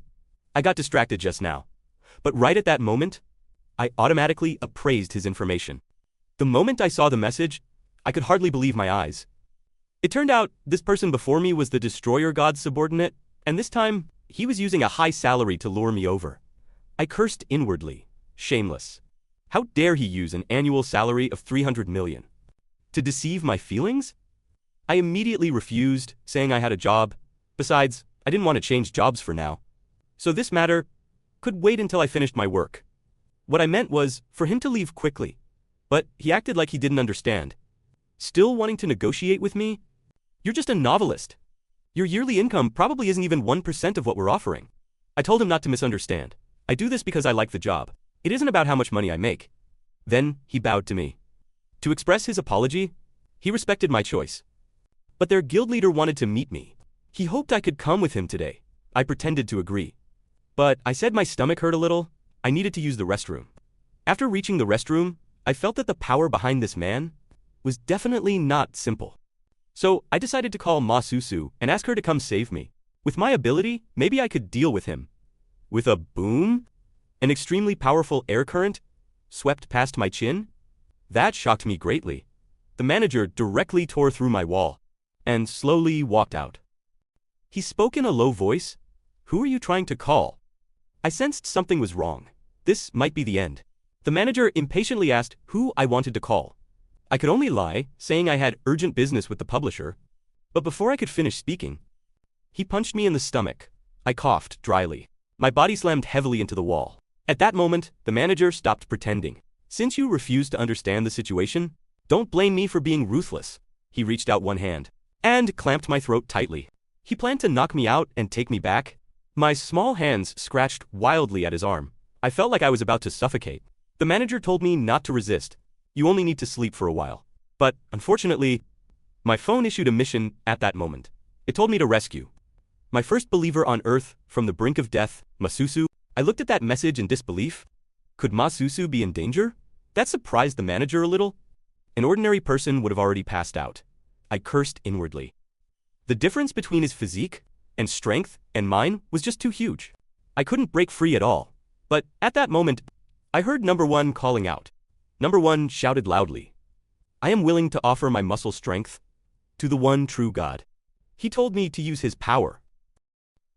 I got distracted just now. But right at that moment, I automatically appraised his information. The moment I saw the message, I could hardly believe my eyes. It turned out this person before me was the Destroyer God's subordinate, and this time, he was using a high salary to lure me over. I cursed inwardly. Shameless. How dare he use an annual salary of 300 million? To deceive my feelings? I immediately refused, saying I had a job. Besides, I didn't want to change jobs for now. So this matter could wait until I finished my work. What I meant was for him to leave quickly. But he acted like he didn't understand. Still wanting to negotiate with me? You're just a novelist. Your yearly income probably isn't even 1% of what we're offering. I told him not to misunderstand. I do this because I like the job. It isn't about how much money I make. Then he bowed to me. To express his apology, he respected my choice. But their guild leader wanted to meet me. He hoped I could come with him today. I pretended to agree. But I said my stomach hurt a little. I needed to use the restroom. After reaching the restroom, I felt that the power behind this man was definitely not simple. So I decided to call Masuzu and ask her to come save me. With my ability, maybe I could deal with him. With a boom, an extremely powerful air current swept past my chin. That shocked me greatly. The manager directly tore through my wall and slowly walked out. He spoke in a low voice. Who are you trying to call? I sensed something was wrong. This might be the end. The manager impatiently asked who I wanted to call. I could only lie, saying I had urgent business with the publisher. But before I could finish speaking, he punched me in the stomach. I coughed dryly. My body slammed heavily into the wall. At that moment, the manager stopped pretending. Since you refuse to understand the situation, don't blame me for being ruthless. He reached out one hand and clamped my throat tightly. He planned to knock me out and take me back. My small hands scratched wildly at his arm. I felt like I was about to suffocate. The manager told me not to resist. You only need to sleep for a while. But, unfortunately, my phone issued a mission at that moment. It told me to rescue my first believer on Earth from the brink of death, Masuzu. I looked at that message in disbelief. Could Masuzu be in danger? That surprised the manager a little. An ordinary person would have already passed out. I cursed inwardly. The difference between his physique and strength and mine was just too huge. I couldn't break free at all. But at that moment, I heard number one calling out. Number one shouted loudly. I am willing to offer my muscle strength to the one true God. He told me to use his power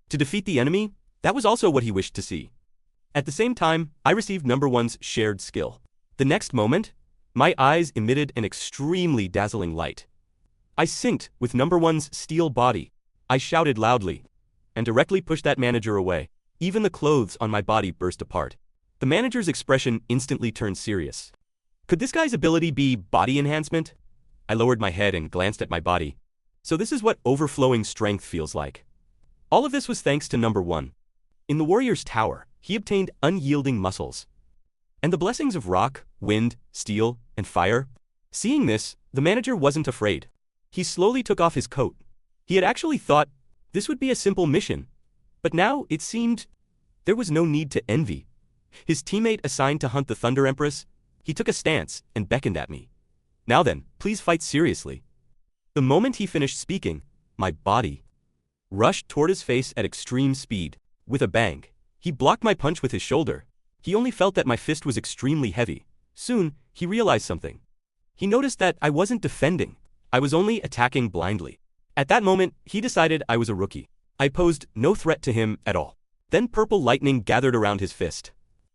to defeat the enemy. That was also what he wished to see. At the same time, I received number one's shared skill. The next moment, my eyes emitted an extremely dazzling light. I synced with number one's steel body. I shouted loudly and directly pushed that manager away. Even the clothes on my body burst apart. The manager's expression instantly turned serious. Could this guy's ability be body enhancement? I lowered my head and glanced at my body. So this is what overflowing strength feels like. All of this was thanks to number one. In the warrior's tower, he obtained unyielding muscles and the blessings of rock, wind, steel, and fire. Seeing this, the manager wasn't afraid. He slowly took off his coat. He had actually thought this would be a simple mission, but now it seemed there was no need to envy. His teammate assigned to hunt the Thunder Empress, he took a stance and beckoned at me. Now then, please fight seriously. The moment he finished speaking, my body rushed toward his face at extreme speed. With a bang, he blocked my punch with his shoulder. He only felt that my fist was extremely heavy. Soon, he realized something. He noticed that I wasn't defending. I was only attacking blindly. At that moment, he decided I was a rookie. I posed no threat to him at all. Then purple lightning gathered around his fist.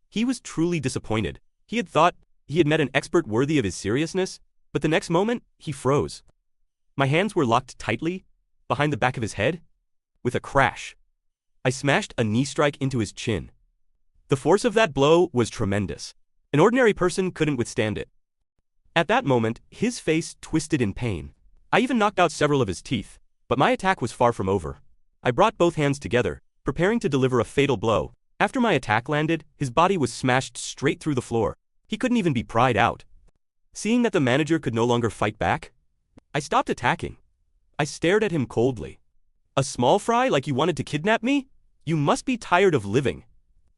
He was truly disappointed. He had thought he had met an expert worthy of his seriousness, but the next moment, he froze. My hands were locked tightly behind the back of his head. With a crash, I smashed a knee strike into his chin. The force of that blow was tremendous. An ordinary person couldn't withstand it. At that moment, his face twisted in pain. I even knocked out several of his teeth, but my attack was far from over. I brought both hands together, preparing to deliver a fatal blow. After my attack landed, his body was smashed straight through the floor. He couldn't even be pried out. Seeing that the manager could no longer fight back, I stopped attacking. I stared at him coldly. A small fry like you wanted to kidnap me? You must be tired of living.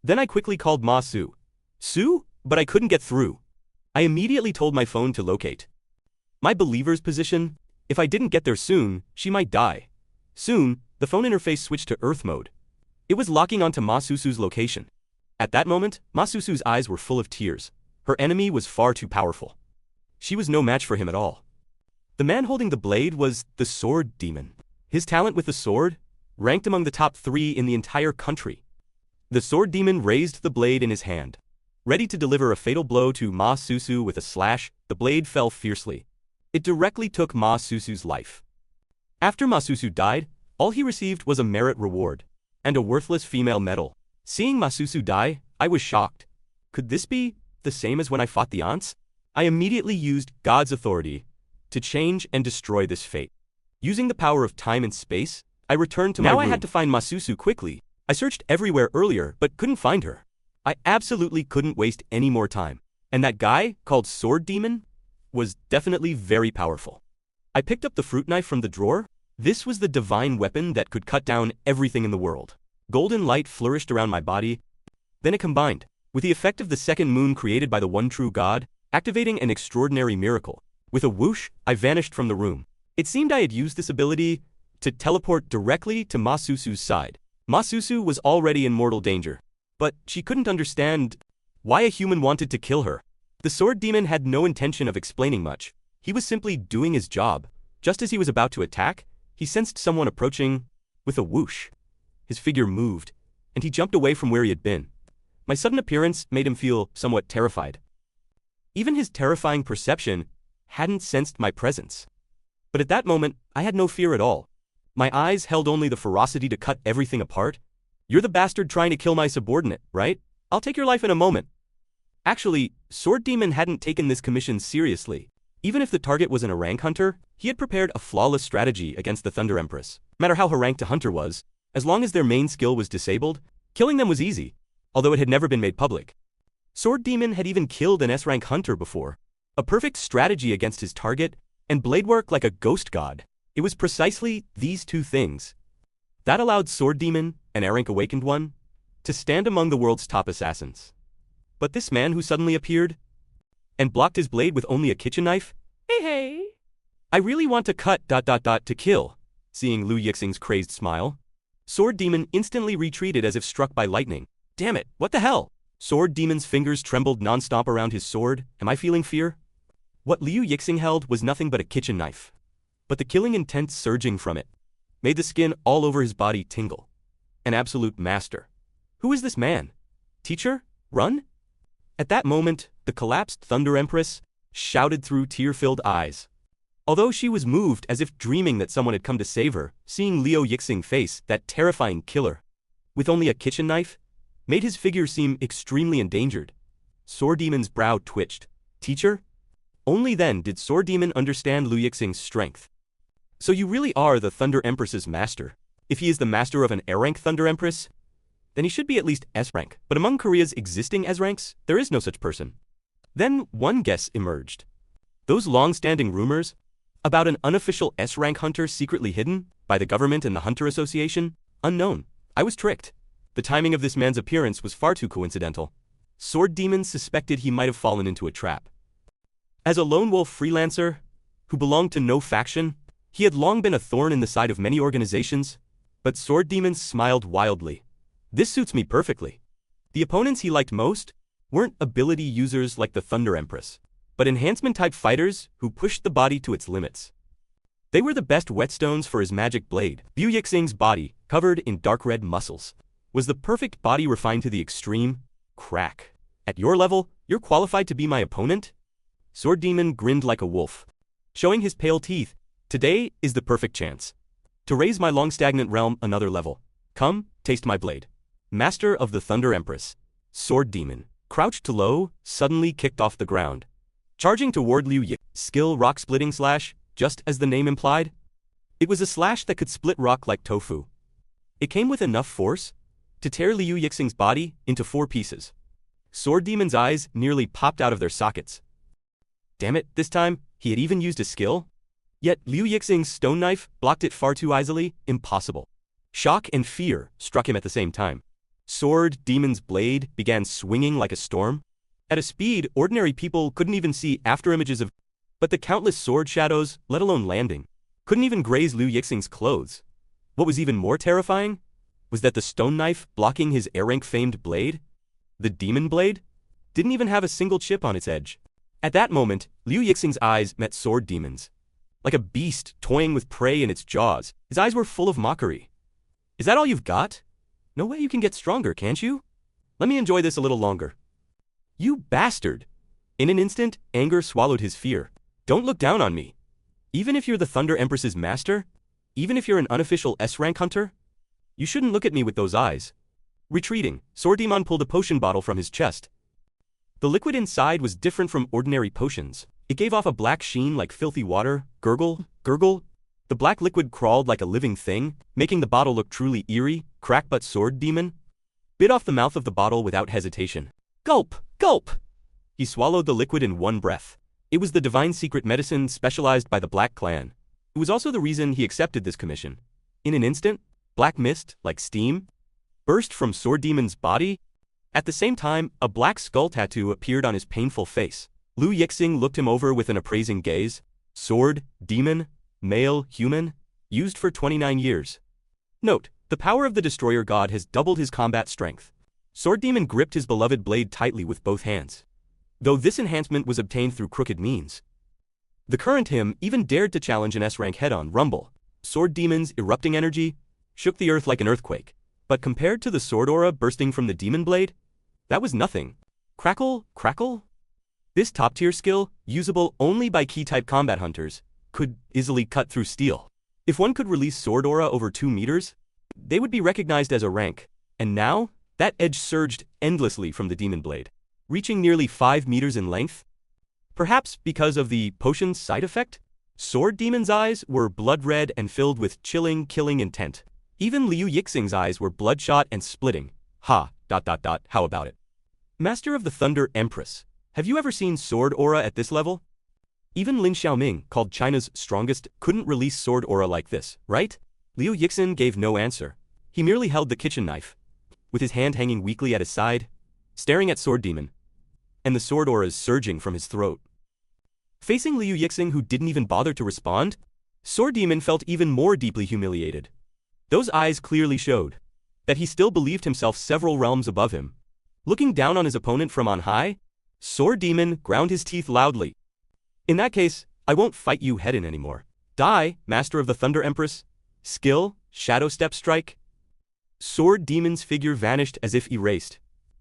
Then I quickly called Masuzu. Sue? But I couldn't get through. I immediately told my phone to locate my believer's position. If I didn't get there soon, she might die. Soon, the phone interface switched to Earth mode. It was locking onto Masuzu's location. At that moment, Masuzu's eyes were full of tears. Her enemy was far too powerful. She was no match for him at all. The man holding the blade was the Sword Demon. His talent with the sword ranked among the top 3 in the entire country. The Sword Demon raised the blade in his hand. Ready to deliver a fatal blow to Masuzu with a slash, the blade fell fiercely. It directly took Masuzu's life. After Masuzu died, all he received was a merit reward and a worthless female medal. Seeing Masuzu die, I was shocked. Could this be the same as when I fought the aunts? I immediately used God's authority to change and destroy this fate. Using the power of time and space, I returned to my room. Now I had to find Masuzu quickly. I searched everywhere earlier but couldn't find her. I absolutely couldn't waste any more time. And that guy, called Sword Demon, was definitely very powerful. I picked up the fruit knife from the drawer. This was the divine weapon that could cut down everything in the world. Golden light flourished around my body. Then it combined with the effect of the second moon created by the one true God, activating an extraordinary miracle. With a whoosh, I vanished from the room. It seemed I had used this ability to teleport directly to Masuzu's side. Masuzu was already in mortal danger, but she couldn't understand why a human wanted to kill her. The Sword Demon had no intention of explaining much. He was simply doing his job. Just as he was about to attack, he sensed someone approaching. With a whoosh, his figure moved, and he jumped away from where he had been. My sudden appearance made him feel somewhat terrified. Even his terrifying perception hadn't sensed my presence. But at that moment, I had no fear at all. My eyes held only the ferocity to cut everything apart. You're the bastard trying to kill my subordinate, right? I'll take your life in a moment. Actually, Sword Demon hadn't taken this commission seriously. Even if the target wasn't a rank hunter, he had prepared a flawless strategy against the Thunder Empress. No matter how her ranked a hunter was, as long as their main skill was disabled, killing them was easy, although it had never been made public. Sword Demon had even killed an S-rank hunter before. A perfect strategy against his target, and blade work like a ghost god. It was precisely these two things that allowed Sword Demon, an A-rank awakened one, to stand among the world's top assassins. But this man who suddenly appeared and blocked his blade with only a kitchen knife? Hey. I really want to cut ... to kill. Seeing Liu Yixing's crazed smile, Sword Demon instantly retreated as if struck by lightning. Damn it, what the hell? Sword Demon's fingers trembled non-stop around his sword. Am I feeling fear? What Liu Yixing held was nothing but a kitchen knife. But the killing intent surging from it made the skin all over his body tingle. An absolute master. Who is this man? Teacher? Run? At that moment, the collapsed Thunder Empress shouted through tear-filled eyes. Although she was moved as if dreaming that someone had come to save her, seeing Liu Yixing face that terrifying killer with only a kitchen knife made his figure seem extremely endangered. Sword Demon's brow twitched. Teacher? Only then did Sword Demon understand Liu Yixing's strength. So you really are the Thunder Empress's master. If he is the master of an A-rank Thunder Empress, then he should be at least S-rank. But among Korea's existing S-ranks, there is no such person. Then one guess emerged. Those long-standing rumors about an unofficial S-rank hunter secretly hidden by the government and the Hunter Association? Unknown. I was tricked. The timing of this man's appearance was far too coincidental. Sword Demon suspected he might have fallen into a trap. As a lone wolf freelancer, who belonged to no faction, he had long been a thorn in the side of many organizations, but Sword Demon smiled wildly. This suits me perfectly. The opponents he liked most weren't ability users like the Thunder Empress, but enhancement-type fighters who pushed the body to its limits. They were the best whetstones for his magic blade. Liu Yixing's body, covered in dark red muscles, was the perfect body refined to the extreme. Crack. At your level, you're qualified to be my opponent? Sword Demon grinned like a wolf, showing his pale teeth. Today is the perfect chance to raise my long-stagnant realm another level. Come, taste my blade. Master of the Thunder Empress, Sword Demon, crouched low, suddenly kicked off the ground, charging toward Liu Yixing's skill rock-splitting slash, just as the name implied. It was a slash that could split rock like tofu. It came with enough force to tear Liu Yixing's body into 4 pieces. Sword Demon's eyes nearly popped out of their sockets. Damn it, this time, he had even used a skill? Yet Liu Yixing's stone knife blocked it far too easily. Impossible. Shock and fear struck him at the same time. Sword Demon's blade began swinging like a storm, at a speed ordinary people couldn't even see afterimages of, but the countless sword shadows, let alone landing, couldn't even graze Liu Yixing's clothes. What was even more terrifying was that the stone knife blocking his A-rank-famed blade, the demon blade, didn't even have a single chip on its edge. At that moment, Liu Yixing's eyes met Sword Demon's. Like a beast toying with prey in its jaws, his eyes were full of mockery. Is that all you've got? No way you can get stronger, can't you? Let me enjoy this a little longer. You bastard! In an instant, anger swallowed his fear. Don't look down on me. Even if you're the Thunder Empress's master, even if you're an unofficial S-rank hunter, you shouldn't look at me with those eyes. Retreating, Sword Demon pulled a potion bottle from his chest. The liquid inside was different from ordinary potions. It gave off a black sheen like filthy water. Gurgle, gurgle. The black liquid crawled like a living thing, making the bottle look truly eerie. Crack, but Sword Demon bit off the mouth of the bottle without hesitation. Gulp, gulp! He swallowed the liquid in one breath. It was the divine secret medicine specialized by the Black Clan. It was also the reason he accepted this commission. In an instant, black mist, like steam, burst from Sword Demon's body. At the same time, a black skull tattoo appeared on his painful face. Liu Yixing looked him over with an appraising gaze. Sword, demon, male, human, used for 29 years. Note, the power of the Destroyer God has doubled his combat strength. Sword Demon gripped his beloved blade tightly with both hands, though this enhancement was obtained through crooked means. The current him even dared to challenge an S-rank head-on rumble. Sword Demon's erupting energy shook the earth like an earthquake, but compared to the sword aura bursting from the demon blade, that was nothing. Crackle, crackle? This top-tier skill, usable only by key-type combat hunters, could easily cut through steel. If one could release sword aura over 2 meters, they would be recognized as a rank, and now, that edge surged endlessly from the demon blade, reaching nearly 5 meters in length. Perhaps because of the potion's side effect, Sword Demon's eyes were blood-red and filled with chilling, killing intent. Even Liu Yixing's eyes were bloodshot and splitting. How about it? Master of the Thunder Empress, have you ever seen sword aura at this level? Even Lin Xiaoming, called China's strongest, couldn't release sword aura like this, right? Liu Yixing gave no answer. He merely held the kitchen knife, with his hand hanging weakly at his side, staring at Sword Demon, and the sword auras surging from his throat. Facing Liu Yixing, who didn't even bother to respond, Sword Demon felt even more deeply humiliated. Those eyes clearly showed that he still believed himself several realms above him. Looking down on his opponent from on high, Sword Demon ground his teeth loudly. In that case, I won't fight you head-in anymore. Die, Master of the Thunder Empress. Skill, Shadow Step Strike. Sword Demon's figure vanished as if erased.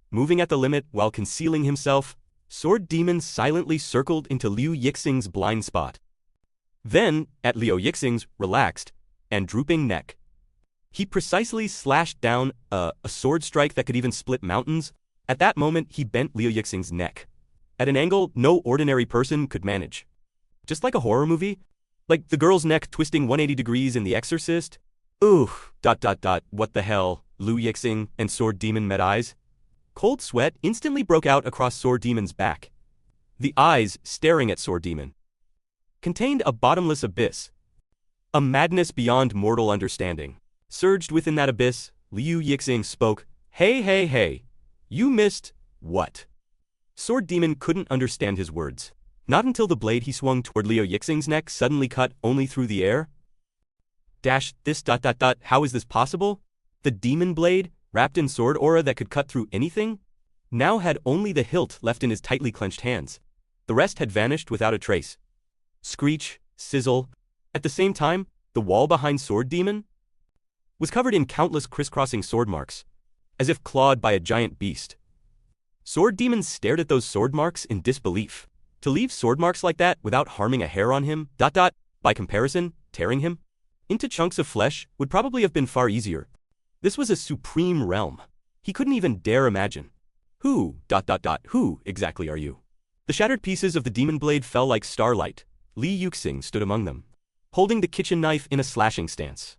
Moving at the limit while concealing himself, Sword Demon silently circled into Liu Yixing's blind spot. Then, at Liu Yixing's relaxed and drooping neck, he precisely slashed down a sword strike that could even split mountains. At that moment, he bent Liu Yixing's neck at an angle no ordinary person could manage. Just like a horror movie, like the girl's neck twisting 180 degrees in The Exorcist. What the hell? Liu Yixing and Sword Demon met eyes. Cold sweat instantly broke out across Sword Demon's back. The eyes, staring at Sword Demon, contained a bottomless abyss. A madness beyond mortal understanding surged within that abyss. Liu Yixing spoke. Hey, you missed what? Sword Demon couldn't understand his words. Not until the blade he swung toward Liu Yixing's neck suddenly cut only through the air. How is this possible? The demon blade, wrapped in sword aura that could cut through anything, now had only the hilt left in his tightly clenched hands. The rest had vanished without a trace. Screech, sizzle. At the same time, the wall behind Sword Demon was covered in countless crisscrossing sword marks, as if clawed by a giant beast. Sword Demon stared at those sword marks in disbelief. To leave sword marks like that without harming a hair on him, by comparison, tearing him into chunks of flesh would probably have been far easier. This was a supreme realm. He couldn't even dare imagine. Who exactly are you? The shattered pieces of the demon blade fell like starlight. Li Yuxing stood among them, holding the kitchen knife in a slashing stance.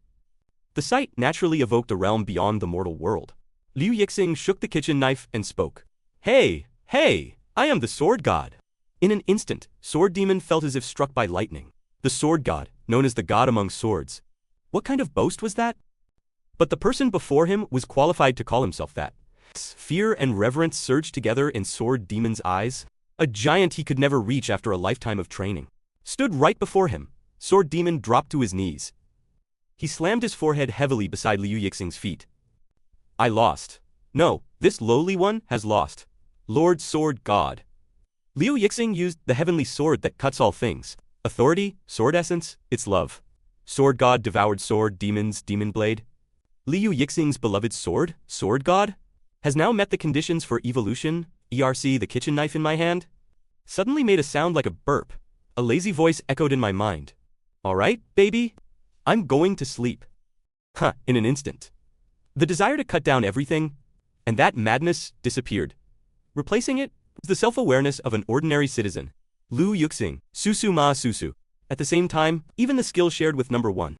The sight naturally evoked a realm beyond the mortal world. Liu Yixing shook the kitchen knife and spoke. Hey, I am the sword god. In an instant, Sword Demon felt as if struck by lightning. The sword god, known as the god among swords. What kind of boast was that? But the person before him was qualified to call himself that. Fear and reverence surged together in Sword Demon's eyes. A giant he could never reach after a lifetime of training stood right before him. Sword Demon dropped to his knees. He slammed his forehead heavily beside Liu Yixing's feet. I lost. No, this lowly one has lost. Lord Sword God. Liu Yixing used the heavenly sword that cuts all things. Authority, sword essence, its love. Sword God devoured Sword Demon's demon blade. Liu Yixing's beloved sword, Sword God, has now met the conditions for evolution. The kitchen knife in my hand suddenly made a sound like a burp. A lazy voice echoed in my mind. Alright, baby? I'm going to sleep. In an instant. The desire to cut down everything, and that madness disappeared. Replacing it was the self-awareness of an ordinary citizen. Liu Yuxing, Susu ma Susu. At the same time, even the skill shared with number 1